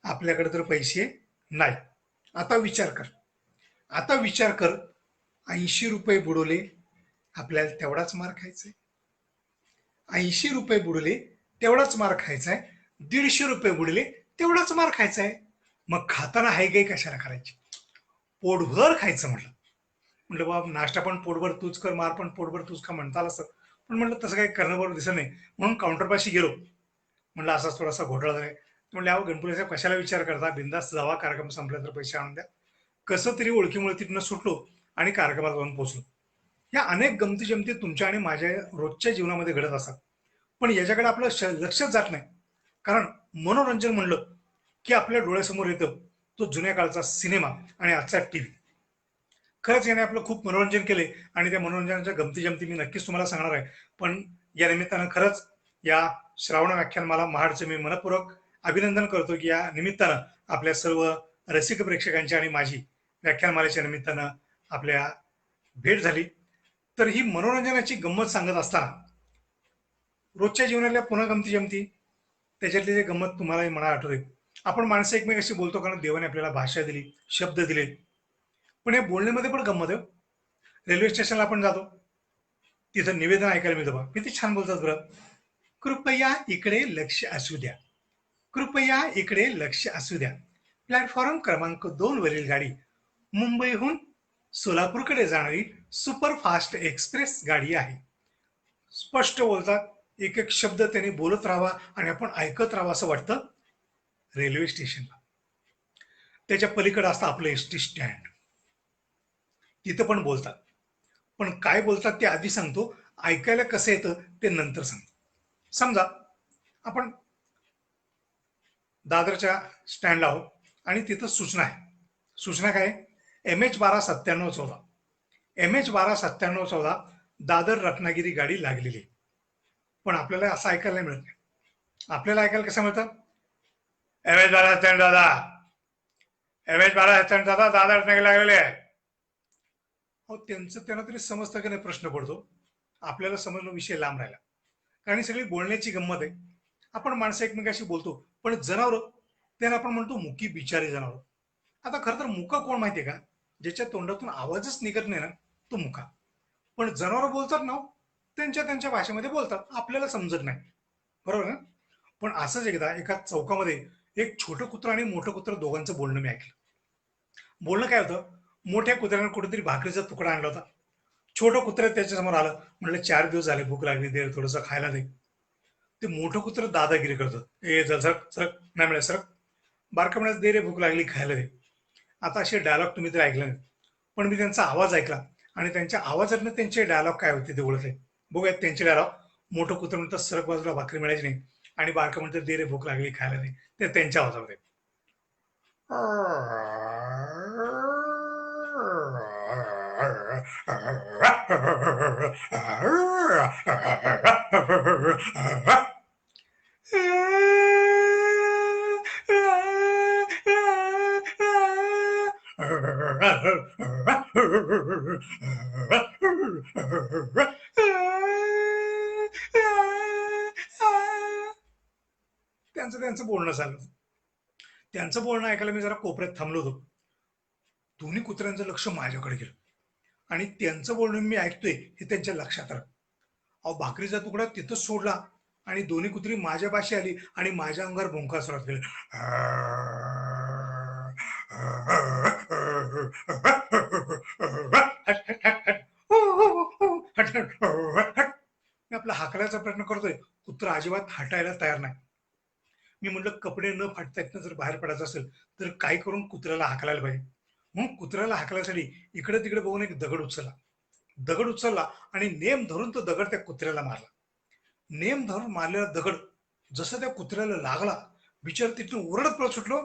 आपल्याकडे तर पैसे नाही. आता विचार कर, आता विचार कर, 80 रुपये बुडवले, आपल्याला तेवढाच मार खायचाय. 80 रुपये बुडले तेवढाच मार खायचाय. 150 रुपये बुडले तेवढाच मार खायचाय. मग खाताना हाय गाय कशाला करायची, पोटभर खायचं. म्हटलं म्हटलं बाबा, नाश्ता पण पोटभर तूच कर, मार पण पोटभर तूच खा म्हणता आलं असतं, पण म्हटलं तसं काही करणं बरोबर दिसत नाही, म्हणून काउंटरपाशी गेलो. म्हटलं असाच थोडासा घोटाळा झालाय. म्हणले अहो गणपती साहेब कशाला विचार करता, बिंदास्त जावा, कार्यक्रम संपला तर पैसे आणून द्या. कसं तरी ओळखीमुळे तिथनं सुटलो आणि कार्यक्रमात जाऊन पोहोचलो. या अनेक गमती जमती तुमच्या आणि माझ्या रोजच्या जीवनामध्ये घडत असतात, पण याच्याकडे आपलं लक्षच जात नाही. कारण मनोरंजन म्हणलं की आपल्या डोळ्यासमोर येतं तो जुन्या काळचा सिनेमा आणि आजचा टीव्ही. खरंच याने आपलं खूप मनोरंजन केले, आणि त्या मनोरंजनाच्या गमती जमती मी नक्कीच तुम्हाला सांगणार आहे. पण या निमित्तानं खरंच या श्रावण व्याख्यानमाला महाडचं मी मनपूर्वक अभिनंदन करतो की या निमित्तानं आपल्या सर्व रसिक प्रेक्षकांची आणि माझी व्याख्यानमालेच्या निमित्तानं आपल्या भेट झाली. तर ही मनोरंजनाची गंमत सांगत असताना रोजच्या जीवनातल्या पुन्हा गमती जमती, त्याच्यातली जे गंमत तुम्हाला मला आठवते. आपण माणसं एकमेकाशी बोलतो कारण देवाने आपल्याला भाषा दिली, शब्द दिले, पण या बोलण्यामध्ये पण गंमत आहे. रेल्वे स्टेशनला आपण जातो, तिथं निवेदन ऐकायला मिळतं बघा, किती छान बोलतात बरं. कृपया इकडे लक्ष असू द्या, कृपया इकडे लक्ष असू द्या, प्लॅटफॉर्म क्रमांक 2 वरील गाडी मुंबईहून सोलापूरकडे जाणारी सुपरफास्ट एक्सप्रेस गाडी आहे. स्पष्ट बोलतात, एक एक शब्द त्यांनी बोलत राहावा आणि आपण ऐकत राहावं असं वाटतं. रेल्वे स्टेशनला त्याच्या पलीकडे असतं आपलं एसटी स्टँड, तिथं पण बोलतात. पण काय बोलतात ते आधी सांगतो, ऐकायला कसं येतं ते नंतर सांगतो. समजा आपण दादरच्या स्टँडला आहोत आणि तिथं सूचना आहे. सूचना काय, MH129714, MH129714 दादर रत्नागिरी गाडी लागलेली. पण आपल्याला असं ऐकायला नाही मिळत. आपल्याला ऐकायला कसं मिळतं, MH1297 दादा, MH1297 दादा, दादर रत्नागिरी लागलेले आहे. अहो त्यांचं त्यांना तरी समजतं की नाही प्रश्न पडतो. आपल्याला समजणं विषय लांब राहिला, कारण सगळी बोलण्याची गंमत आहे. आपण माणसं एकमेकाशी बोलतो, पण जनावर त्यांना आपण म्हणतो मुकी बिचारी जनावर. आता खरं तर मुका कोण माहितीये का? ज्याच्या तोंडातून आवाजच निघत नाही ना, तो मुका. पण जनावर बोलतात ना हो, त्यांच्या त्यांच्या भाषेमध्ये बोलतात, आपल्याला समजत नाही. बरोबर ना? पण असंच एकदा एका चौकामध्ये एक छोटं कुत्रं आणि मोठं कुत्रं दोघांचं बोलणं मी ऐकलं. बोलणं काय होतं, मोठ्या कुत्र्यानं कुठेतरी भाकरीचा तुकडा आणला होता. छोटं कुत्रं त्याच्यासमोर आलं. म्हटलं 4 दिवस झाले, भूक लागली, दे थोडंसं खायला दे. ते मोठं कुत्रं दादागिरी करतं. ए चल सरक सरक, नाही मिळालं सरक. बारका म्हणायचं दे रे, भूक लागली, खायला दे. आता असे डायलॉग तुम्ही तर ऐकले नाही, पण मी त्यांचा आवाज ऐकला आणि त्यांच्या आवाजातनं त्यांचे डायलॉग काय होते ते ओळखले. बघूयात त्यांचे डायलॉग. मोठं कुत्रं म्हणतं सरक बाजूला, भाकरी मिळायची नाही. आणि बारका म्हणतं दे रे, भूक लागली, खायला दे. ते त्यांच्या आवाजामध्ये. त्यांचं त्यांचं बोलणं चाललं. त्यांचं बोलणं ऐकायला मी जरा कोपऱ्यात थांबलो होतो. दोन्ही कुत्र्यांचं लक्ष माझ्याकडे गेलं आणि त्यांचं बोलणं मी ऐकतोय हे त्यांच्या लक्षात आलं. अहो, भाकरीचा तुकडा तिथंच सोडला आणि दोन्ही कुत्री माझ्या पाशी आली आणि माझ्या अंगावर भुंका सुरुवात केली. मी आपला हाकलायचा प्रयत्न करतोय, कुत्रा अजिबात हटायला तयार नाही. मी म्हटलं कपडे न फाटता इथनं जर बाहेर पडायचं असेल तर काय करून कुत्र्याला हाकलायला पाहिजे. मग कुत्र्याला हाकलायसाठी इकडे तिकडे बघून एक दगड उचलला. दगड उचलला आणि नेम धरून तो दगड त्या कुत्र्याला मारला. नेम धरून मारलेला दगड जसं त्या कुत्र्याला लागला, बिचार तिथून ओरडत पळत सुटलो.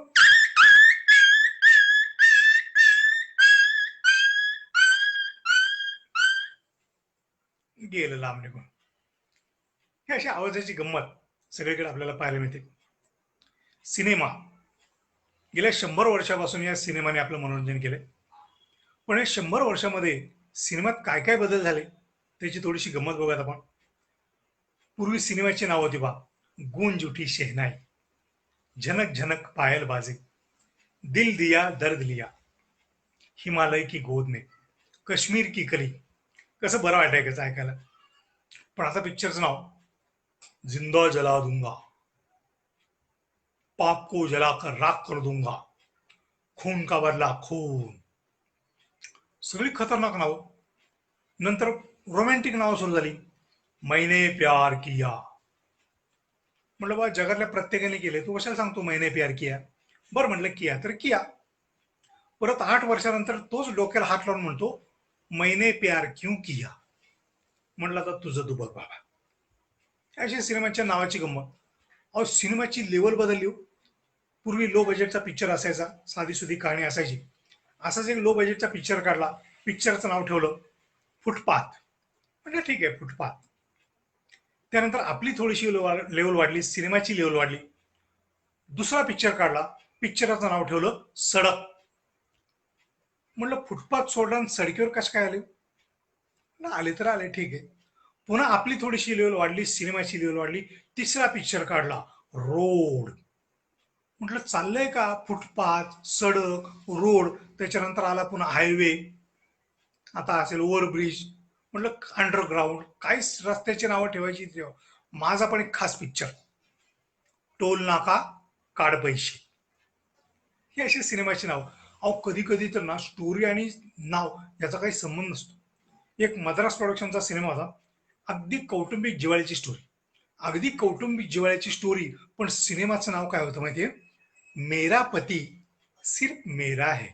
गेलं लांब निघून. ही अशी आवाजाची गंमत सगळीकडे आपल्याला पाहायला मिळते. सिनेमा गेल्या 100 वर्षापासून या सिनेमाने आपलं मनोरंजन केलंय. पण या 100 वर्षामध्ये सिनेमात काय काय बदल झाले त्याची थोडीशी गंमत बघूयात आपण. पूर्वी सिनेमाची नाव होती बा, गूंज उठी शहनाई, झनक झनक पायल बाजे, दिल दिया दर्द लिया, हिमालय की गोद में, काश्मीर की कली. कसं बरं वाटायचं ऐकायला. पण आता पिक्चरचं नाव जिंदा जला दूंगा, पाप को जलाकर राख कर दूंगा, खून का बदला खून. सगळी खतरनाक नाव. नंतर रोमॅन्टिक नावं सुरू झाली. मैने प्यार किया. म्हटलं बा जगातल्या प्रत्येकाने केले, तू कशाला सांगतो मैने प्यार किया. बरं म्हटलं किया तर किया. परत 8 वर्षानंतर तोच डोक्याला हात लावून म्हणतो मैने प्यार क्यों किया. म्हटलं आता तुझं तू बघ बाबा. अशी सिनेमाच्या नावाची गंमत. अहो, सिनेमाची लेवल बदलली हो. पूर्वी लो बजेटचा पिक्चर असायचा, साधी सुधी कहाणी असायची. असाच एक लो बजेटचा पिक्चर काढला. पिक्चरचं नाव ठेवलं फुटपाथ. म्हणजे ठीक आहे, फुटपाथ. त्यानंतर आपली थोडीशी लेवल वाढली, सिनेमाची लेवल वाढली. दुसरा पिक्चर काढला, पिक्चराचं नाव ठेवलं सडक. म्हटलं फुटपाथ सोडला आणि सडकीवर कसं काय आले. आले तर आले, ठीक आहे. पुन्हा आपली थोडीशी लेवल वाढली, सिनेमाची लेवल वाढली. तिसरा पिक्चर काढला रोड. म्हटलं चाललंय का, फुटपाथ, सडक, रोड, त्याच्यानंतर आला पुन्हा हायवे, आता असेल ओव्हरब्रिज. म्हटलं अंडरग्राऊंड, काय रस्त्याची नावं ठेवायची तेव्हा. माझा पण एक खास पिक्चर टोल नाका काढ पैसे. ही अशी सिनेमाची नाव. अहो, कधी कधी तर ना स्टोरी आणि नाव याचा काही संबंध नसतो. एक मद्रास प्रोडक्शनचा सिनेमा होता, अगदी कौटुंबिक जिवाळ्याची स्टोरी. अगदी कौटुंबिक जिवाळ्याची स्टोरी, पण सिनेमाचं नाव काय होतं माहितीये, मेरा पती सिर्फ मेरा है.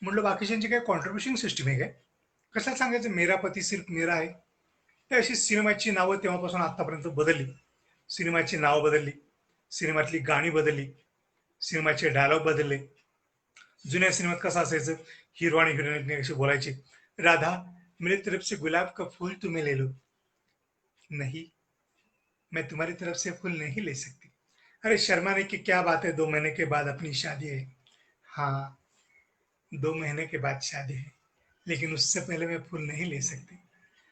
म्हटलं बाकीच्यांची काय कॉन्ट्रीब्युशन सिस्टीम आहे काय, कशाला सांगायचं मेरा पती सिर्फ मेरा है. ही अशी सिनेमाची नावं तेव्हापासून आतापर्यंत बदलली. सिनेमाची नावं बदलली, सिनेमातली गाणी बदलली, सिनेमाचे डायलॉग बदलले. जुन्या सिनेमात कसं असायचं, हिरो आणि हिरोईन अशी बोलायची, राधा मेरे तरफ से गुलाब का फूल तुम्हें ले लो. नहीं, मैं तुम्हारी तरफ से फूल नहीं ले सकती. अरे शर्माने की क्या बात है, 2 महीने के बाद अपनी शादी है. हाँ, 2 महीने के बाद शादी है, लेकिन उससे पहले मैं फूल नहीं ले सकती.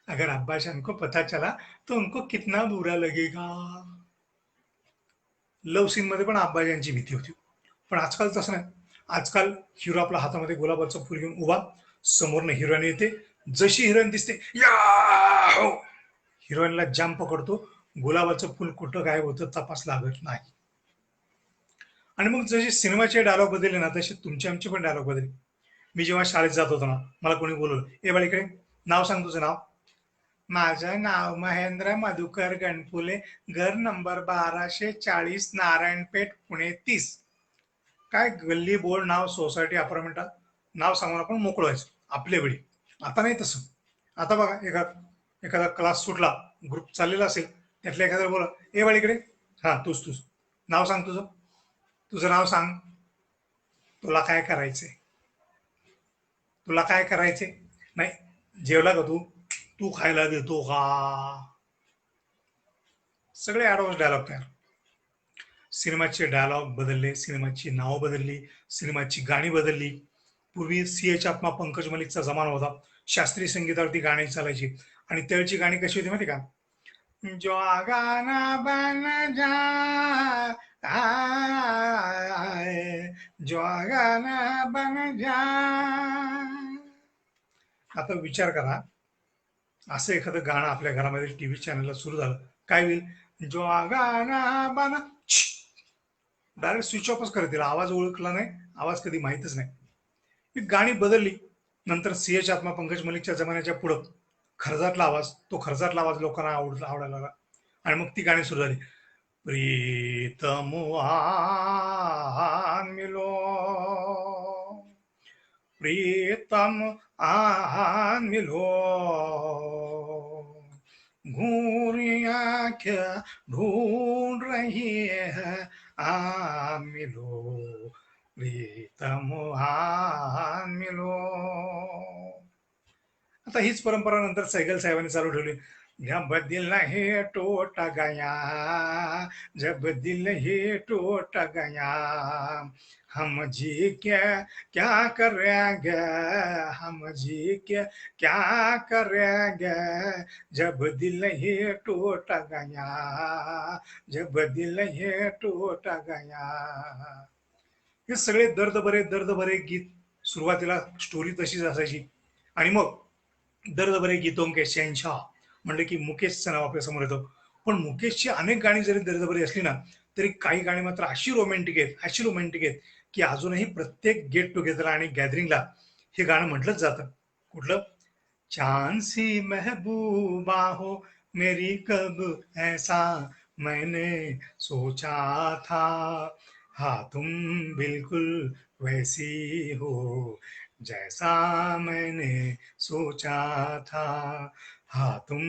अगर अब्बा जान को पता चला तो उनको कितना बुरा लगेगा. लव्ह सीन मध्ये पण अब्बाजांची भीती होती. पण आजकाल तसं नाही. आजकाल हिरो आपल्या हातामध्ये गुलाबाचं फुल घेऊन उभा, समोरनं हिरोईन येते, जशी हिरोईन दिसते या हिरोईनला जाम पकडतो, गुलाबाचं फुल कुठं गायब होतं तपास लागत नाही. आणि मग जसे सिनेमाचे डायलॉग बदलले ना तसे तुमचे आमचे पण डायलॉग बदलले. मी जेव्हा शाळेत जात होतो ना, मला कोणी बोलवलं, ए बाळीकडे नाव सांग तुझं नाव. माझं नाव महेंद्र मधुकर गणपुले, घर नंबर 1240, नारायणपेठ, पुणे 30. काय गल्ली बोर्ड नाव सोसायटी अपार्टमेंटात नाव सांगून आपण मोकळं व्हायचं आपल्या वेळी. आता नाही तसं. आता बघा एखादा क्लास सुटला, ग्रुप चाललेला असेल, त्यातल्या एखाद्याला बोला, ए बाळीकडे, हा तूच नाव सांग तुझं नाव सांग. तुला काय करायचंय, तुला काय करायचंय, नाही जेवला का तू खायला देतो का. सगळे ऍडव्हान्स डायलॉग तयार. सिनेमाचे डायलॉग बदलले, सिनेमाची नावं बदलली, सिनेमाची गाणी बदलली. पूर्वी सी.एच. आत्मा, पंकज मलिकचा जमाना होता, शास्त्रीय संगीतावरती गाणी चालायची. आणि त्यावेळची गाणी कशी होती माहिती का, जो गाना बन जाए, जो गाना बन जाए. आता विचार करा, असं एखादं गाणं आपल्या घरामध्ये टीव्ही चॅनलला सुरू झालं, काय होईल, जो गाना बना, डायरेक्ट स्विच ऑफच करतील, आवाज ओळखला नाही, आवाज कधी माहितच नाही. ही गाणी बदलली. नंतर सी.एच. आत्मा, पंकज मलिकच्या जमान्याच्या पुढं तो खर्चाटला आवाज लोकांना आवडायला लागला. आणि मग ती गाणी सुरू झाली, प्रीतम आन मिलो, प्रीतम आन मिलो, घूरी आंखें ढूंढ रही है, आ मिलो, प्रीतम आन मिलो. आता हीच परंपरा नंतर सैगल साहेबांनी चालू ठेवली, जब दिल ही टूट गया, जब दिल ही टूट गया, हम जी के क्या करेंगे, हम जी के क्या करेंगे, जब दिल ही टूट गया, जब दिल ही टूट गया. हे सगळे दर्द भरे गीत. सुरुवातीला स्टोरी तशीच असायची, आणि मग दर्द भरे गीतों के शहनशाह म्हणलं की मुकेशचं नाव आपल्या समोर येतं. पण मुकेशची अनेक गाणी जरी दर्दभरी असली ना, तरी काही गाणी मात्र अशी रोमॅन्टिक आहेत की अजूनही प्रत्येक गेट टुगेदर आणि गॅदरिंगला हे गाणं म्हटलंच जातं. कुठलं, चांद सी महबूबा हो मेरी, कब ऐसा मैंने सोचा था, हाँ तुम बिल्कुल वैसी हो जैसा मैंने सोचा था, हाँ तुम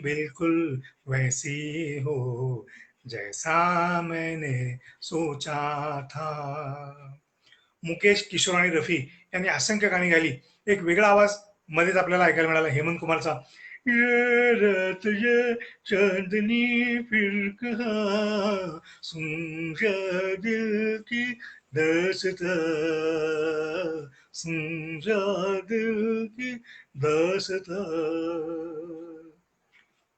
बिल्कुल वैसी हो जैसा मैंने सोचा था. मुकेश, किशोर आणि रफी यांनी असंख्य गाणी गायली. एक वेगळा आवाज मध्येच आपल्याला ऐकायला मिळाला, हेमंत कुमारचा, ये रात ये चांदनी फिर कहाँ, सुन जा दिल की दास्तां, सुन जा दिल की दास्तां.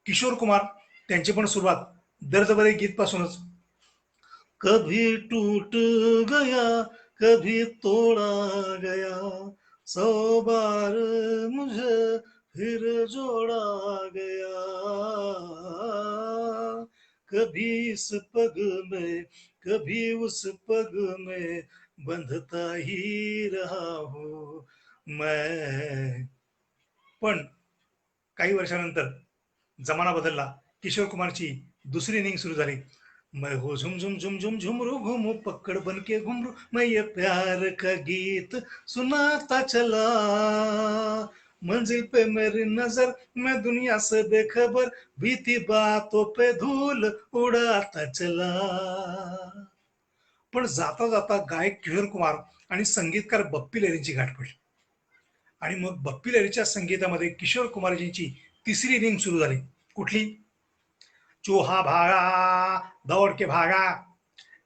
किशोर कुमार, त्यांची पण सुरुवात दर्दभरे गीत पासूनच, कभी टूट गया कभी तोड़ा गया, 100 बार मुझे फिर जोड़ा गया, कभी इस पग में कभी उस पग में बंधता ही रहा हूं मैं. पण काही वर्षानंतर जमाना बदलला, किशोर कुमारची दुसरी इनिंग सुरू झाली. मैं हो झुम झुम झुम झुम झुमरू घुमू पकड़ बन के घुमरू, मैं ये प्यार का गीत सुनाता चला, मंजिल पे मेरी नजर, मैं दुनिया से बेखबर, बीती बातों पे धूल उड़ाता चला. पण जाता जाता गायक किशोर कुमार आणि संगीतकार बप्पी लहरींची गाठ पडली. आणि मग बप्पी लहरीच्या संगीतामध्ये किशोर कुमारजींची तिसरी इनिंग सुरू झाली. कुठली, चूहा भागा दौड़ के भागा,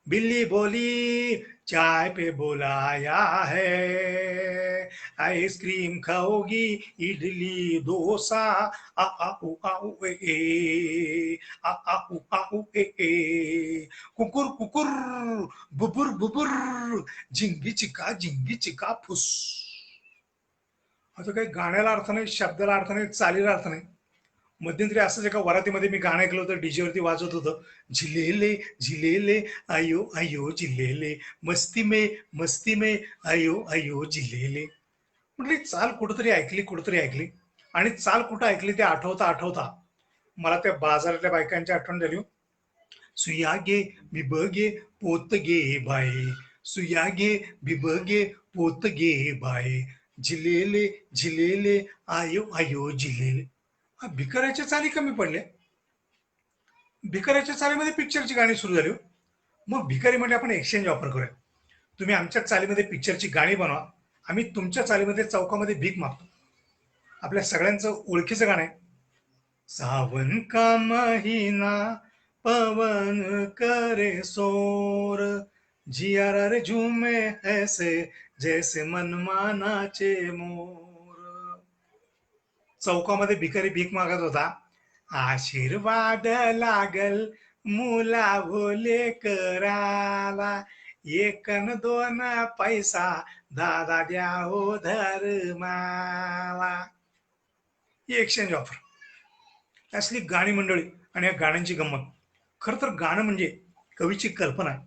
बिल्ली बोली चाय पे बुलाया है, आइसक्रीम खाओगी, इडली डोसा, आ आ उ आ उ ए आ आ उ आ उ ए कुकुर कुकुर, बुबुर बुबुर, झिंगी चिका फुस. आता काही गाण्याला अर्थ नाही, शब्दाला अर्थ नाही, चालीला अर्थ नाही. मध्यंतरी असंच एका वरातीमध्ये मी गाणं ऐकलं होतं, डीजेवरती वाजवत होतं, झिलेले झिलेले आयो आयो झिलेले, मस्ती में आयो आयो झिलेले. म्हटली चाल कुठंतरी ऐकली आणि चाल कुठं ऐकली ते आठवता आठवता मला त्या बाजारातल्या बायकांची आठवण झाली हो. सुया गे बिबगे पोत गे बाई, सुया गे बिबगे पोत गे बाई, झिलेले झिलेले आयो आयो झिलेले. हा, भिकाऱ्याच्या चाली कमी पडल्या. भिकाऱ्याच्या चालीमध्ये पिक्चरची गाणी सुरू झाली हो. मग भिकारी म्हणजे आपण एक्सचेंज ऑफर करूया. तुम्ही आमच्या चालीमध्ये पिक्चरची गाणी बनवा, आम्ही तुमच्या चालीमध्ये चौकामध्ये भीक मागतो. आपल्या सगळ्यांचं ओळखीचं गाणं आहे, सावन का महीना पवन करे शोर, जियारा रे झूमे ऐसे जैसे मनमानाचे मोर. चौकामध्ये भिकारी भीक मागत होता, आशीर्वाद लागल मुला भोले कराला, एक न दोन पैसा दादा द्या हो धर्माला. ही एक्सचेंज ऑफर. असली गाणी मंडळी आणि या गाण्यांची गंमत. खरं तर गाणं म्हणजे कवीची कल्पना आहे.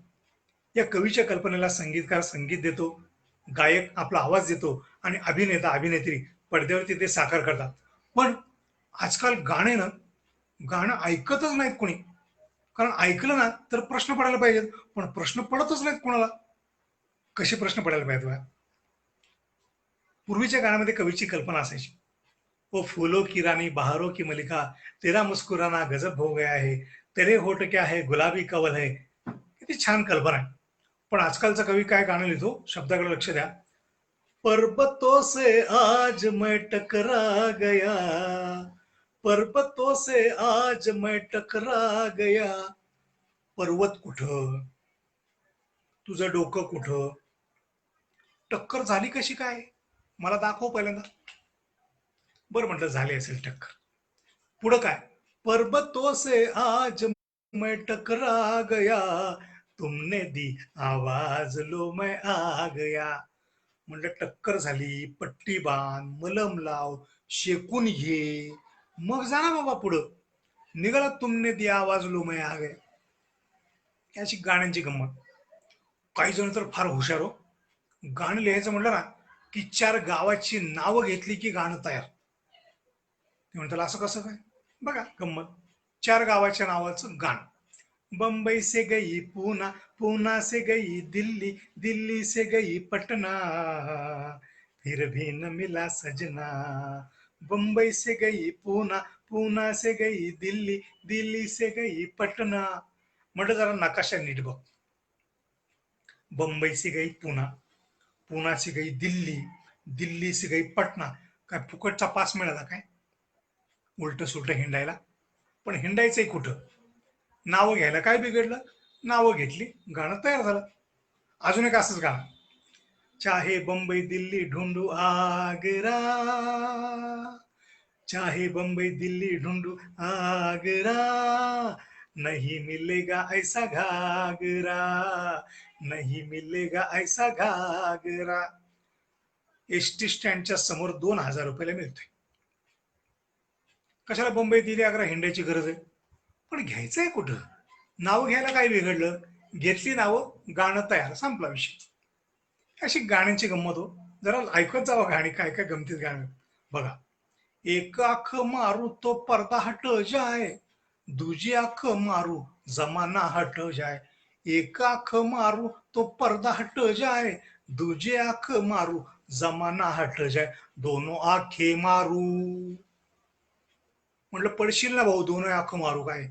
या कवीच्या कल्पनेला संगीतकार संगीत देतो, गायक आपला आवाज देतो आणि अभिनेता अभिनेत्री पडद्यावरती ते साकार करतात. पण आजकाल गाणं ऐकतच नाहीत कोणी. कारण ऐकलं ना तर प्रश्न पडायला पाहिजेत, पण प्रश्न पडतच नाहीत कोणाला. कसे प्रश्न पडायला पाहिजेत बघा. पूर्वीच्या गाण्यामध्ये कवीची कल्पना असायची, ओ फूलों की रानी बहारों की मलिका, तेरा मुस्कुराना गजब हो गया है, तेरे होठ क्या है गुलाबी कवल है. किती छान कल्पना आहे. पण आजकालचा कवी काय गाणं लिहितो, शब्दाकडे लक्ष द्या. पर्वतों से आज मैं टकरा गया, पर्वतों से आज मैं टकरा गया. पर्वत कुठं, तुझं डोकं कुठं, टक्कर झाली कशी काय, मला दाखव पहिल्यांदा. बरं म्हटलं झाली असेल टक्कर. पुढं काय, पर्वतों से आज मैं टकरा गया, तुमने दी आवाज लो मैं आ गया. म्हणलं टक्कर झाली, पट्टी बांध, मलम लाव, शेकून घे, मग जा ना बाबा पुढं. निघाला तुमने दी आवाज लो मैं आ गया. अशी गाण्यांची गंमत. काही जण तर फार हुशार हो. गाणं लिहायचं म्हटलं ना की 4 गावाची नावं घेतली की गाणं तयार. ते म्हणतात असं कसं काय, बघा गंमत. 4 गावाच्या नावाचं गाणं. बंबई से गई पूना, पूना से गई दिल्ली, दिल्ली से गई पटना, फिर भी न मिला सजना. बंबई से गई पूना, पूना से गई दिल्ली, दिल्ली से गई पटना. म्हटलं जरा नकाशा नीट बघ. बंबई से गई पुना, पुना से गई दिल्ली, दिल्ली से गई पटना. काय फुकटचा पास मिळाला काय उलट सुलट हिंडायला? पण हिंडायचंय कुठं, नावं घ्यायला काय बिघडलं. नावं घेतली, गाणं तयार झालं. अजून एक असंच गाणं, चाहे बंबई दिल्ली ढूंढू आगरा, चाहे बंबई दिल्ली ढूंढू आगरा, नहीं मिलेगा ऐसा घागरा, नहीं मिलेगा ऐसा घागरा. एसटी स्टँडच्या समोर 2,000 रुपयाला मिळतोय. कशाला बंबई दिल्ली आग्रा हिंडायची गरज आहे. पण घ्यायचंय कुठं, नाव घ्यायला काय बिघडलं. घेतली नावं, गाणं तयार, संपला विषय. अशी गाण्यांची गंमत हो. जरा ऐकत जावं गाणी, काय काय गमतीत गाणं. बघा, एक आंख मारू तो पर्दा हट जाए, दूजी आंख मारू जमाना हट जाए. एक आंख मारू तो पर्दा हट जाए, दूजी आंख मारू जमाना हट जाए. दोनों आंखें मारू. म्हटलं पडशील ना भाऊ, दोनों आंख मारू काय.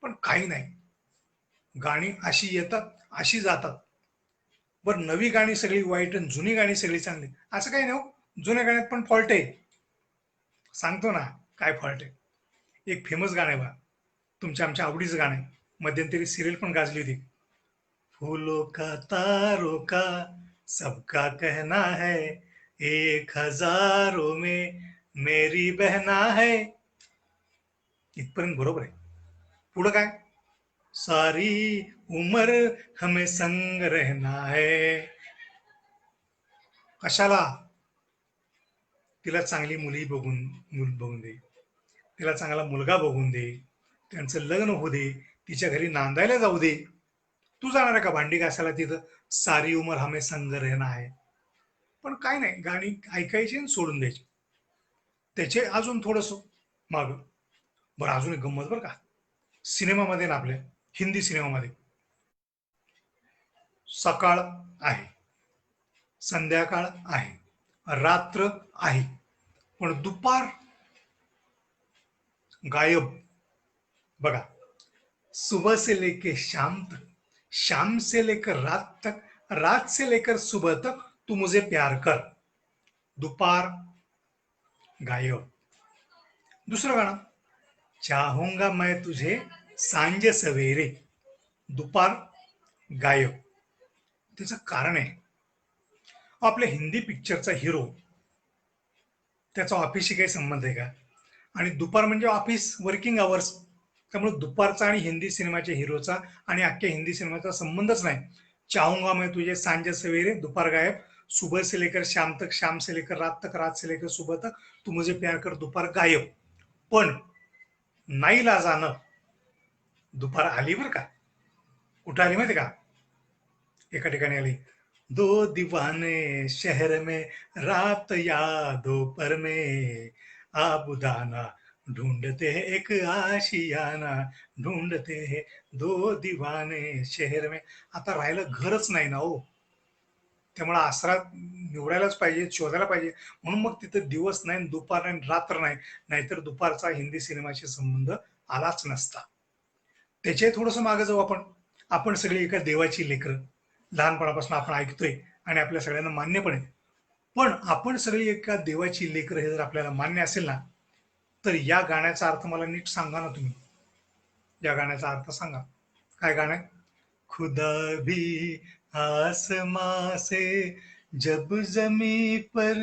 पण काही नाही, गाणी अशी येतात अशी जातात. बरं, नवी गाणी सगळी वाईट आणि जुनी गाणी सगळी चांगली, असं काही नाही हो. जुन्या गाण्यात पण फॉल्ट आहे. सांगतो ना काय फॉल्ट आहे. एक फेमस गाणं आहे बा, तुमच्या आमच्या आवडीचं गाणं आहे, मध्यंतरी सिरियल पण गाजली होती. फूलों का तारों का सबका कहना है, 1000 में मेरी बहना है. इथपर्यंत बरोबर आहे. पुढं काय? सारी उम्र हमें संग रहना है. कशाला? तिला चांगली मूल बघून दे, तिला चांगला मुलगा बघून दे, त्यांचं लग्न होऊ दे, तिच्या घरी नांदायला जाऊ दे. तू जाणार आहे का भांडी घासायला तिथं? सारी उमर हमें संग रहना है. पण काय नाही, गाणी ऐकायची आणि सोडून द्यायची. त्याचे अजून थोडस माग. बरं, अजून एक गंमत बरं का, सिनेमामध्ये ना, आपल्या हिंदी सिनेमामध्ये सकाळ आहे, संध्याकाळ आहे, रात्र आहे, पण दुपार गायब. बघा, सुबह से लेकर शाम तक, शाम से लेकर रात तक, रात से लेकर सुबह तक तू मुझे प्यार कर. दुपार गायब. दुसरं गाणं, चाहूंगा मैं तुझे सांझ सवेरे. दुपार गायब. त्याचं कारण आहे, आपल्या हिंदी पिक्चरचा हिरो, त्याचा ऑफिसशी काही संबंध आहे का? आणि दुपार म्हणजे ऑफिस वर्किंग आवर्स. त्यामुळे दुपारचा आणि हिंदी सिनेमाच्या हिरोचा आणि अख्ख्या हिंदी सिनेमाचा संबंधच नाही. चाहूंगा मैं तुझे सांझ सवेरे, दुपार गायब. सुबह से लेकर शाम तक, शाम से लेकर रात तक, रात से लेकर सुबह तक तू मुझे प्यार कर, दुपार गायब. पण नाईलाजानं दुपार आली बरं का. कुठं आली माहिती का? एका ठिकाणी आली, दो दीवाने शहर में रात यादों पर में आबुदाना ढूंढते हैं एक आशियाना ढूंढते हैं दो दीवाने शहर में. आता राहिलं घरच नाही ना हो, त्यामुळे आसरा निवडायलाच पाहिजे, शोधायला पाहिजे. म्हणून मग तिथं दिवस नाही, दुपार नाही, रात्र नाही. नाहीतर दुपारचा हिंदी सिनेमाशी संबंध आलाच नसता. त्याचे थोडंसं मागे जाऊ आपण. आपण सगळी एका देवाची लेकरं, लहानपणापासून आपण ऐकतोय आणि आपल्या सगळ्यांना मान्य पण आहे. पण आपण सगळी एका देवाची लेकरं हे जर आपल्याला मान्य असेल ना, तर या गाण्याचा अर्थ मला नीट सांगा ना तुम्ही. या गाण्याचा अर्थ सांगा. काय गाणं आहे? खुदा भी आसमां से जब जमी पर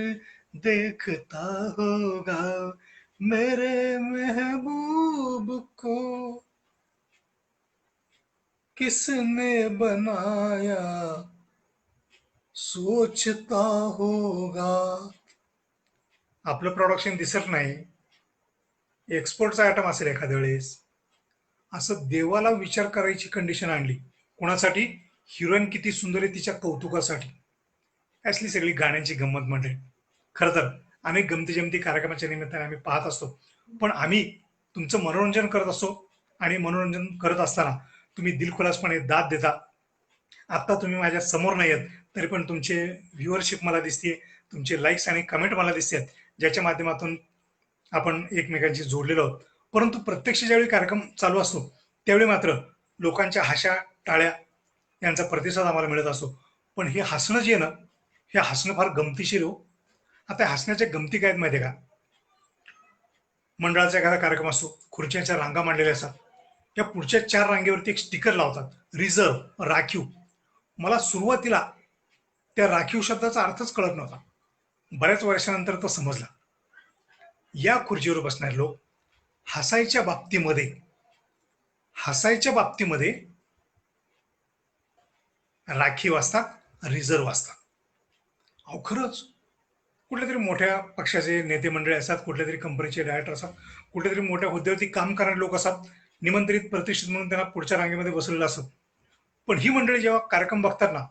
देखता होगा मेरे महबूब को किसने बनाया सोचता होगा. आपलं प्रोडक्शन दिसत नाही, एक्सपोर्टचा आयटम असेल एखाद्या वेळेस, असं देवाला विचार करायची कंडिशन आणली. कोणासाठी? हिरोईन किती सुंदर आहे तिच्या कौतुकासाठी. असली सगळी गाण्यांची गंमत म्हणजे. खरं तर अनेक गमती जमती कार्यक्रमाच्या निमित्ताने आम्ही पाहत असतो, पण आम्ही तुमचं मनोरंजन करत असतो. आणि मनोरंजन करत असताना तुम्ही दिलखुलासपणे दाद देता. आता तुम्ही माझ्या समोर नाही आहेत, तरी पण तुमचे व्ह्युअरशिप मला दिसते, तुमचे लाईक्स आणि कमेंट मला दिसतात, ज्याच्या माध्यमातून आपण एकमेकांशी जोडलेलो आहोत. परंतु प्रत्यक्ष ज्यावेळी कार्यक्रम चालू असतो, त्यावेळी मात्र लोकांच्या हाशा टाळ्या यांचा प्रतिसाद आम्हाला मिळत असतो. पण हे हसणं जे आहे ना, हे हसणं फार गमतीशीर हो. आता हसण्याच्या गमती काय आहेत माहिती आहे का? मंडळाचा एखादा कार्यक्रम असतो, खुर्च्यांच्या रांगा मांडलेल्या असतात, त्या पुढच्या 4 रांगेवरती एक स्टिकर लावतात, रिझर्व, राखीव. मला सुरुवातीला त्या राखीव शब्दाचा अर्थच कळत नव्हता. बऱ्याच वर्षानंतर तो समजला. या खुर्चीवर बसणारे लोक हसायच्या बाबतीमध्ये हसायच्या बाबतीमध्ये राखीव असतात, रिझर्व असतात. अहो खरंच, कुठल्या तरी मोठ्या पक्षाचे नेते मंडळी असतात, कुठल्या तरी कंपनीचे डायरेक्टर असतात, कुठल्या तरी मोठ्या हुद्द्यावरती काम करणारे लोक असतात, निमंत्रित प्रतिष्ठित म्हणून त्यांना पुढच्या रांगेमध्ये बसवलेलं असतं. पण ही मंडळी जेव्हा कार्यक्रम बघतात ना,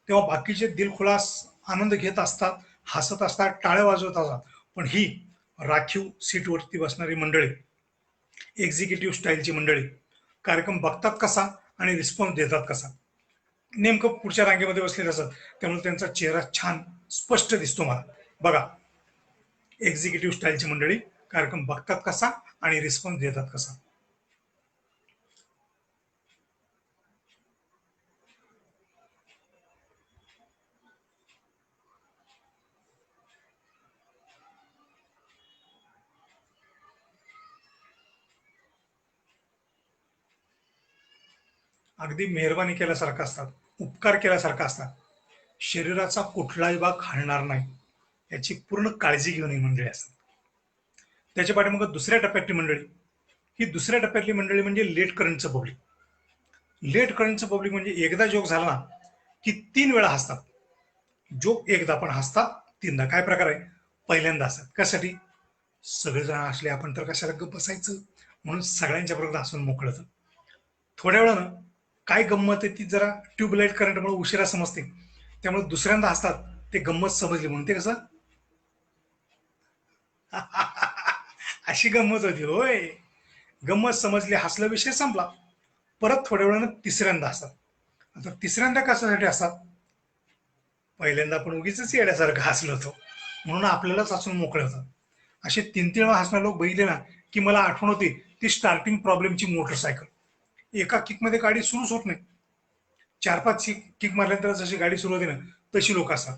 तेव्हा बाकीचे दिलखुलास आनंद घेत असतात, हसत असतात, टाळ्या वाजवत असतात. पण ही राखीव सीटवरती बसणारी मंडळी, एक्झिक्युटिव्ह स्टाईलची मंडळी, कार्यक्रम बघतात कसा आणि रिस्पॉन्स देतात कसा. नेमकं पुढच्या रांगेमध्ये बसलेले असतात, त्यामुळे त्यांचा चेहरा छान स्पष्ट दिसतो मला. बघा, एक्झिक्युटिव्ह स्टाईलची मंडळी कार्यक्रम बघतात कसा आणि रिस्पॉन्स देतात कसा. अगदी मेहरबानी केल्यासारखं असतात, उपकार केल्यासारखं असतात. शरीराचा कुठलाही भाग हलणार नाही याची पूर्ण काळजी घेऊन ही मंडळी असतात. त्याच्या पाठीमागे दुसऱ्या टप्प्यातली मंडळी, ही दुसऱ्या टप्प्यातली मंडळी म्हणजे लेट करंटचं पब्लिक. लेट करंटचं पब्लिक म्हणजे एकदा जोक झाला ना की 3 वेळा हसतात. जोक एकदा पण हसतात 3दा. काय प्रकार आहे? पहिल्यांदा हसतात. कशासाठी? सगळेजण हसले आपण तर कशाला गप्प बसायचं, म्हणून सगळ्यांच्या बरोबर हसून मोकळं होतं. थोड्या वेळानं काय गंमत आहे ती जरा ट्यूबलाईट करंटमुळे उशिरा समजते, त्यामुळे दुसऱ्यांदा हसतात. ते गंमत समजली म्हणून. ते कसं अशी गंमत होती होय. गंमत समजली, हसला, विषय संपला. परत थोड्या वेळानं तिसऱ्यांदा हसतात. आता तिसऱ्यांदा कशासाठी असतात? पहिल्यांदा आपण उगीच येड्यासारखं हसलो होतो म्हणून आपल्यालाच हसून मोकळे होतात. असे 3-3 वेळा हसणारे लोक बघितले ना की मला आठवण होती ती स्टार्टिंग प्रॉब्लेमची मोटरसायकल. एका किकमध्ये गाडी सुरूच होत नाही. 4-5 किक मारल्यानंतर जशी गाडी सुरू होते ना तशी लोक असतात.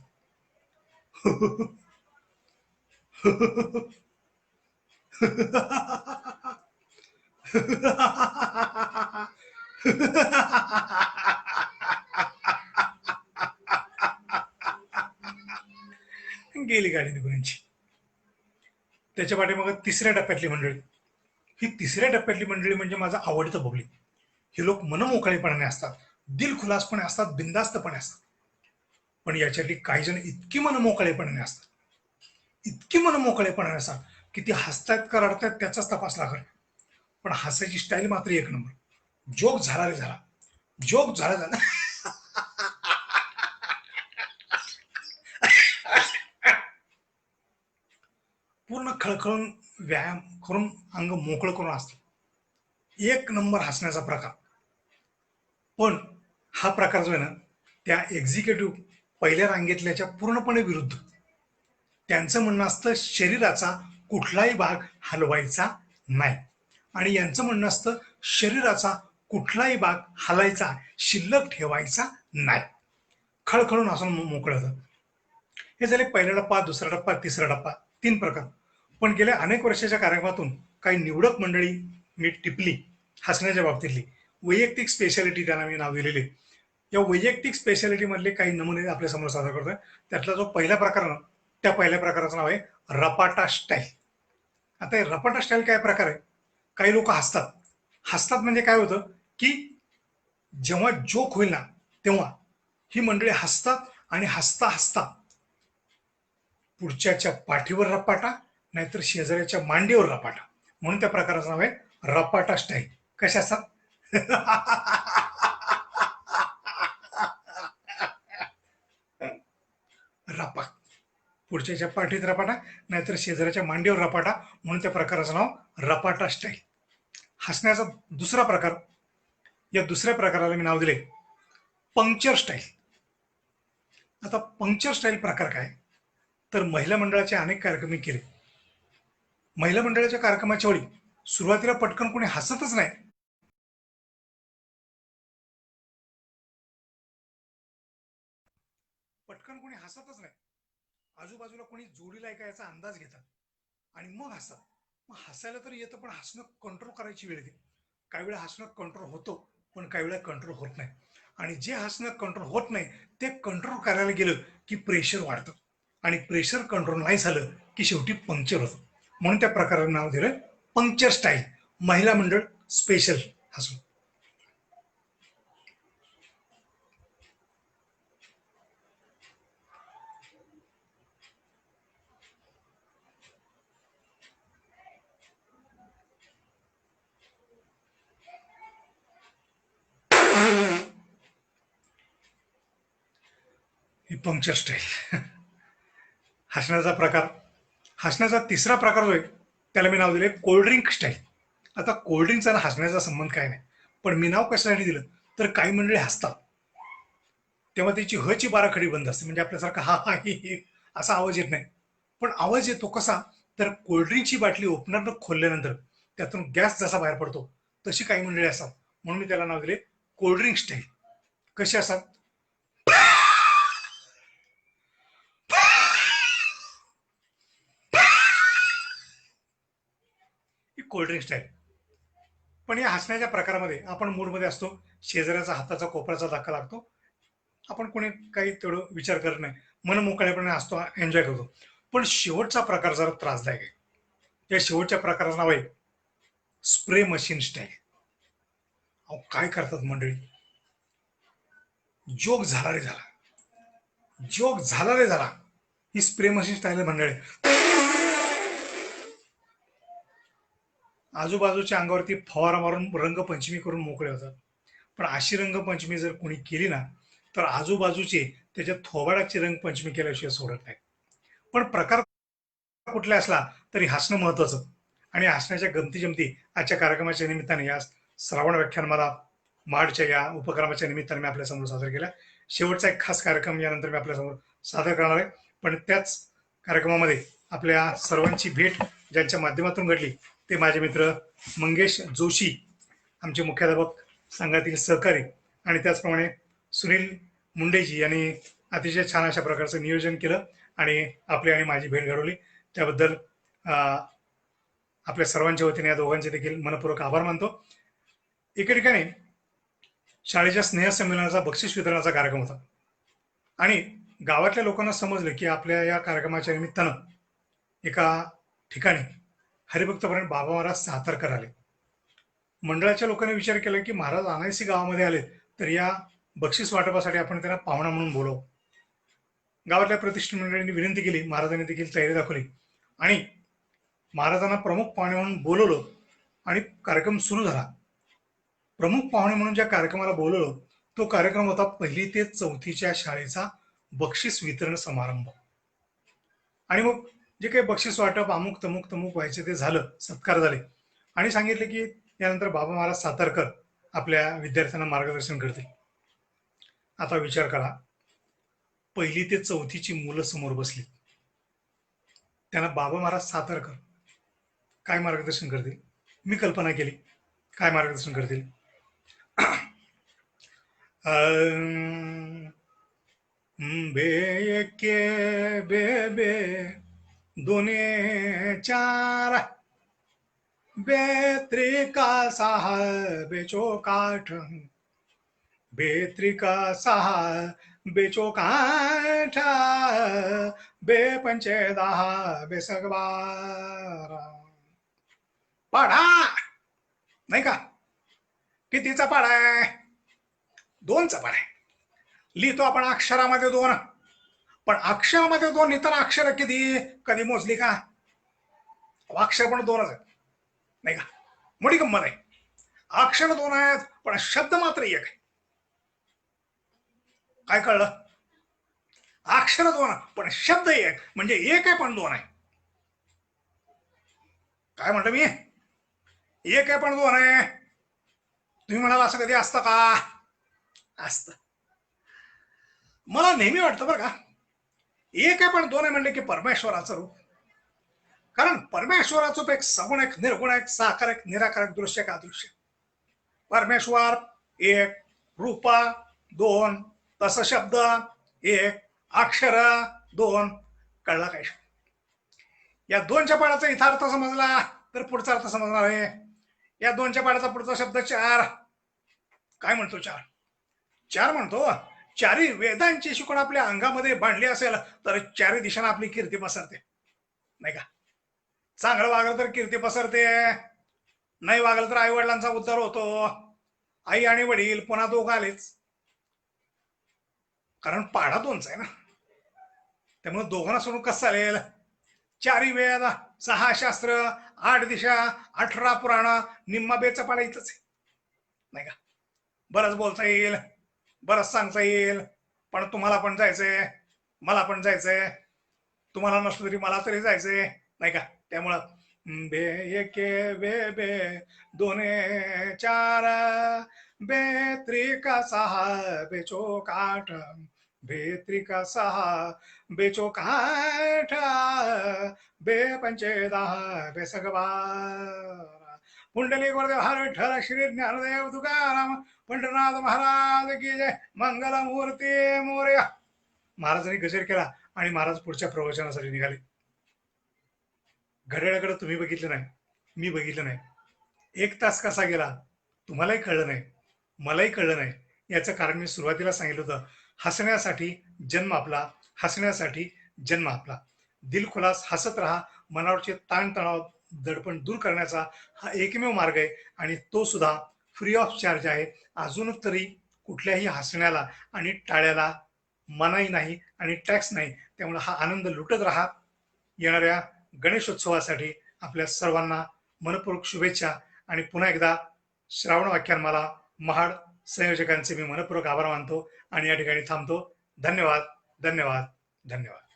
गेली गाडी निघूनची. त्याच्या पाठीमागे तिसऱ्या टप्प्यातली मंडळी, ही तिसऱ्या टप्प्यातली मंडळी म्हणजे माझं आवडतं पब्लिक. हे लोक मनमोकळेपणाने असतात, दिलखुलासपणे असतात, बिंदास्तपणे असतात. पण याच्यातली काही जण इतकी मनमोकळेपणाने असतात, इतकी मनमोकळेपणाने असतात की ती हसतायत का रडतायत त्याचाच तपास लागत. पण हसायची स्टाईल मात्र एक नंबर. जोक झाला रे झाला, जोक झाला झाला. पूर्ण खळखळून व्यायाम करून अंग मोकळं करून असतं. एक नंबर हसण्याचा प्रकार. पण हा प्रकार जो आहे ना त्या एक्झिक्युटिव्ह पहिल्या रांगेतल्याच्या पूर्णपणे विरुद्ध. त्यांचं म्हणणं असतं शरीराचा कुठलाही भाग हलवायचा नाही, आणि यांचं म्हणणं असतं शरीराचा कुठलाही भाग हलायचा, शिल्लक ठेवायचा नाही. खळखळून हसून मोकळं होतं. हे झाले पहिला टप्पा, दुसरा टप्पा, तिसरा टप्पा, 3 प्रकार. पण गेल्या अनेक वर्षाच्या कार्यक्रमातून काही निवडक मंडळी मी टिपली हसण्याच्या बाबतीतली. वैयक्तिक स्पेशालिटी त्यांना मी नाव दिलेले. या वैयक्तिक स्पेशालिटी मधले काही नमुने आपल्या समोर सादर करतोय. त्यातला जो पहिला प्रकार ना, त्या पहिल्या प्रकाराचं नाव आहे रपाटा स्टाईल. आता हे रपाटा स्टाईल काय प्रकार आहे? काही लोक हसतात. हसतात म्हणजे काय होतं की जेव्हा जोक होईल ना तेव्हा ही मंडळी हसतात, आणि हसता हसता पुढच्याच्या पाठीवर रपाटा, नाहीतर शेजाऱ्याच्या मांडीवर रपाटा, म्हणून त्या प्रकाराचं नाव आहे रपाटा स्टाईल. कशा असतात? रपा, पुढच्याच्या पाठीत रपाटा, नाहीतर शेजाऱ्याच्या मांडीवर रपाटा, म्हणून त्या प्रकाराचं नाव रपाटा स्टाईल. हसण्याचा दुसरा प्रकार, या दुसऱ्या प्रकाराला मी नाव दिले पंक्चर स्टाईल. आता पंक्चर स्टाईल प्रकार काय? तर महिला मंडळाचे अनेक कार्यक्रम मी केले. महिला मंडळाच्या कार्यक्रमाच्या वेळी सुरुवातीला पटकन कोणी हसतच नाही. पटकन कोणी हसतच नाही. आजूबाजूला कोणी जोडीला आहे का याचा अंदाज घेतात आणि मग हसतात. मग हसायला तर येतं, पण हसणं कंट्रोल करायची वेळ येते. काही वेळा हसणं कंट्रोल होतो, पण काही वेळा कंट्रोल होत नाही. आणि जे हसणं कंट्रोल होत नाही ते कंट्रोल करायला गेलं की प्रेशर वाढतं, आणि प्रेशर कंट्रोल नाही झालं की शेवटी पंक्चर होतं. म्हणून त्या प्रकाराला नाव दिलं पंक्चर स्टाईल. महिला मंडळ स्पेशल हसून. ही पंक्चर स्टाईल. हसण्याचा प्रकार, हसण्याचा तिसरा प्रकार जो आहे त्याला मी नाव दिले कोल्ड्रिंक स्टाईल. आता कोल्ड्रिंकचा आणि हसण्याचा संबंध काय नाही, पण मी नाव कशासाठी दिलं तर काही मंडळी हसतात तेव्हा त्याची हची बाराखडी बंद असते, म्हणजे आपल्यासारखा हा हा ही ही असा आवाज येत नाही. पण आवाज येतो कसा? तर कोल्ड्रिंकची बाटली ओपनरनं खोलल्यानंतर त्यातून गॅस जसा बाहेर पडतो तशी काही मंडळी असतात, म्हणून मी त्याला नाव दिले कोल्ड्रिंक स्टाईल. कशी असतात? ही कोल्ड्रिंक स्टाईल. पण या हसण्याच्या प्रकारामध्ये आपण मूडमध्ये असतो, शेजाऱ्याचा हाताचा कोपऱ्याचा धक्का लागतो, आपण कोणी काही तेवढं विचार करत नाही, मन मोकळेपणे हसतो, एन्जॉय करतो. पण शेवटचा प्रकार जरा त्रासदायक आहे. त्या शेवटच्या प्रकाराचं नाव आहे स्प्रे मशीन स्टाईल. अहो काय करतात मंडळी, जोक झाला रे झाला, जोक झाला रे झाला, ही स्प्रे मशीन स्टाईल मंडळी. आजूबाजूच्या अंगावरती फवारा मारून रंगपंचमी करून मोकळे होतात. पण अशी रंगपंचमी जर कोणी केली ना, तर आजूबाजूचे त्याच्या थोबाडाची रंगपंचमी केल्याशिवाय सोडत नाही. पण प्रकार कुठला असला तरी हसणं महत्वाचं. आणि हसण्याच्या गमती जमती आजच्या कार्यक्रमाच्या निमित्ताने या श्रावण व्याख्यानमाला माडच्या या उपक्रमाच्या निमित्ताने मी आपल्यासमोर सादर केला. शेवटचा एक खास कार्यक्रम यानंतर मी आपल्यासमोर सादर करणार आहे. पण त्याच कार्यक्रमामध्ये आपल्या सर्वांची भेट ज्यांच्या माध्यमातून घडली ते माझे मित्र मंगेश जोशी, आमचे मुख्याध्यापक संघातील सहकारी, आणि त्याचप्रमाणे सुनील मुंडेजी यांनी अतिशय छान अशा प्रकारचं नियोजन केलं आणि आपली आणि माझी भेट घडवली. त्याबद्दल आपल्या सर्वांच्या वतीने या दोघांचे देखील मनपूर्वक आभार मानतो. एके ठिकाणी शाळेच्या स्नेहसंमेलनाचा बक्षीस वितरणाचा कार्यक्रम होता आणि गावातल्या लोकांना समजलं की आपल्या या कार्यक्रमाच्या निमित्तानं एका ठिकाणी हरिभक्तपरायण बाबा महाराज सातारकर आले. मंडळाच्या लोकांनी विचार केला की महाराज अनायसी गावामध्ये आले तर या बक्षीस वाटपासाठी आपण त्यांना पाहुणा म्हणून बोलवू. गावातल्या प्रतिष्ठित मंडळींनी विनंती केली, महाराजांनी देखील तयारी दाखवली आणि महाराजांना प्रमुख पाहुणे म्हणून बोलवलं आणि कार्यक्रम सुरू झाला. प्रमुख पाहुणे म्हणून ज्या कार्यक्रमाला बोलवलं तो कार्यक्रम होता 1ली ते 4थीच्या शाळेचा बक्षीस वितरण समारंभ. आणि मग जे काही बक्षीस वाटप अमुक तमुक तमुक व्हायचे ते झालं, सत्कार झाले आणि सांगितले की यानंतर बाबा महाराज सातारकर आपल्या विद्यार्थ्यांना मार्गदर्शन करतील. आता विचार करा, 1ली ते 4थीची मुलं समोर बसली, त्यांना बाबा महाराज सातारकर काय मार्गदर्शन करतील? मी कल्पना केली काय मार्गदर्शन करतील. बे एके बे बे दोने चार, बे त्रिका सहा, बे चौकाठ, बे त्रिका सहा, बे चौकाठ, बे पंचे 10, बे सगबारा. पाढा नाही का? कितीचा पाढा आहे? 2चा पाढा आहे. लिहितो आपण अक्षरामध्ये 2, पण अक्षरामध्ये 2 लिहिताना अक्षर किती कधी मोजली का? अक्षर पण 2च आहेत नाही का? मोठी गंमत आहे. अक्षर 2 आहेत पण शब्द मात्र 1 आहे. काय कळलं? अक्षर 2 पण शब्द 1 म्हणजे 1 आहे पण 2 आहे. काय म्हणतो मी? 1 आहे पण 2 आहे. तुम्ही म्हणाल असं कधी असतं का? असतं. मला नेहमी वाटतं बरं का, 1 आहे पण 2 आहे म्हणले की परमेश्वराचं रूप. कारण परमेश्वराचं रूप एक सगुण, एक निर्गुण, एक साकार, एक निराकार, एक दृश्य, एक अदृश्य. परमेश्वर 1, रूप 2, तस शब्द 1, अक्षर 2. कळला काय? या 2च्या पाडाचा इथं अर्थ समजला तर पुढचा अर्थ समजणार आहे. या 2च्या पाडाचा पुढचा शब्द 4. काय म्हणतो? 4 म्हणतो. 4ही वेदांची शिकवण आपल्या अंगामध्ये बांधली असेल तर 4ही दिशांना आपली कीर्ती पसरते नाही का? चांगलं वागलं तर कीर्ती पसरते, नाही वागलं तर आई वडिलांचा उद्धार होतो. आई आणि वडील पुन्हा दोघं आलेच, कारण पाढा 2चा आहे ना. त्यामुळे दोघांना सोडून कसं चालेल? 4ही वेद, 6 शास्त्र, 8 दिशा, 18 पुराण, निम्मा बेचा पाडा इथंच आहे नाही का? बरंच बोलता येईल, बरंच सांगता येईल, पण तुम्हाला पण जायचंय, मला पण जायचंय, तुम्हाला नसलं तरी मला तरी जायचंय नाही का? त्यामुळं बे एके बे बे दोने चार, बे त्रिका 6, बे चौकाठ, बे त्रिका 6, बे चौकाठ, बे पंचे 10, बे सगबारा. पुंडलिक वरदेव हर विठ्ठल श्री ज्ञानदेव तुकाराम पंढरनाथ महाराज की जय. मंगलमूर्ती मोरया. महाराजांनी गजर केला आणि महाराज पुढच्या प्रवचनासाठी निघाले. घड्याळाकडे तुम्ही बघितलं नाही, मी बघितलं नाही. 1 तास कसा गेला तुम्हालाही कळलं नाही, मलाही कळलं नाही. याचं कारण मी सुरुवातीला सांगितलं होतं, हसण्यासाठी जन्म आपला, हसण्यासाठी जन्म आपला. दिलखुलास हसत राहा. मनावरचे ताणतणाव, दडपण दूर करण्याचा हा एकमेव मार्ग आहे आणि तो सुद्धा फ्री ऑफ चार्ज आहे. अजून तरी कुठल्याही हसण्याला आणि टाळ्याला मनाई नाही आणि टॅक्स नाही. त्यामुळे हा आनंद लुटत राहा. येणाऱ्या गणेशोत्सवासाठी आपल्या सर्वांना मनपूर्वक शुभेच्छा आणि पुन्हा एकदा श्रावण व्याख्यानमाला महाड संयोजकांचे मी मनपूर्वक आभार मानतो आणि या ठिकाणी थांबतो. धन्यवाद, धन्यवाद, धन्यवाद.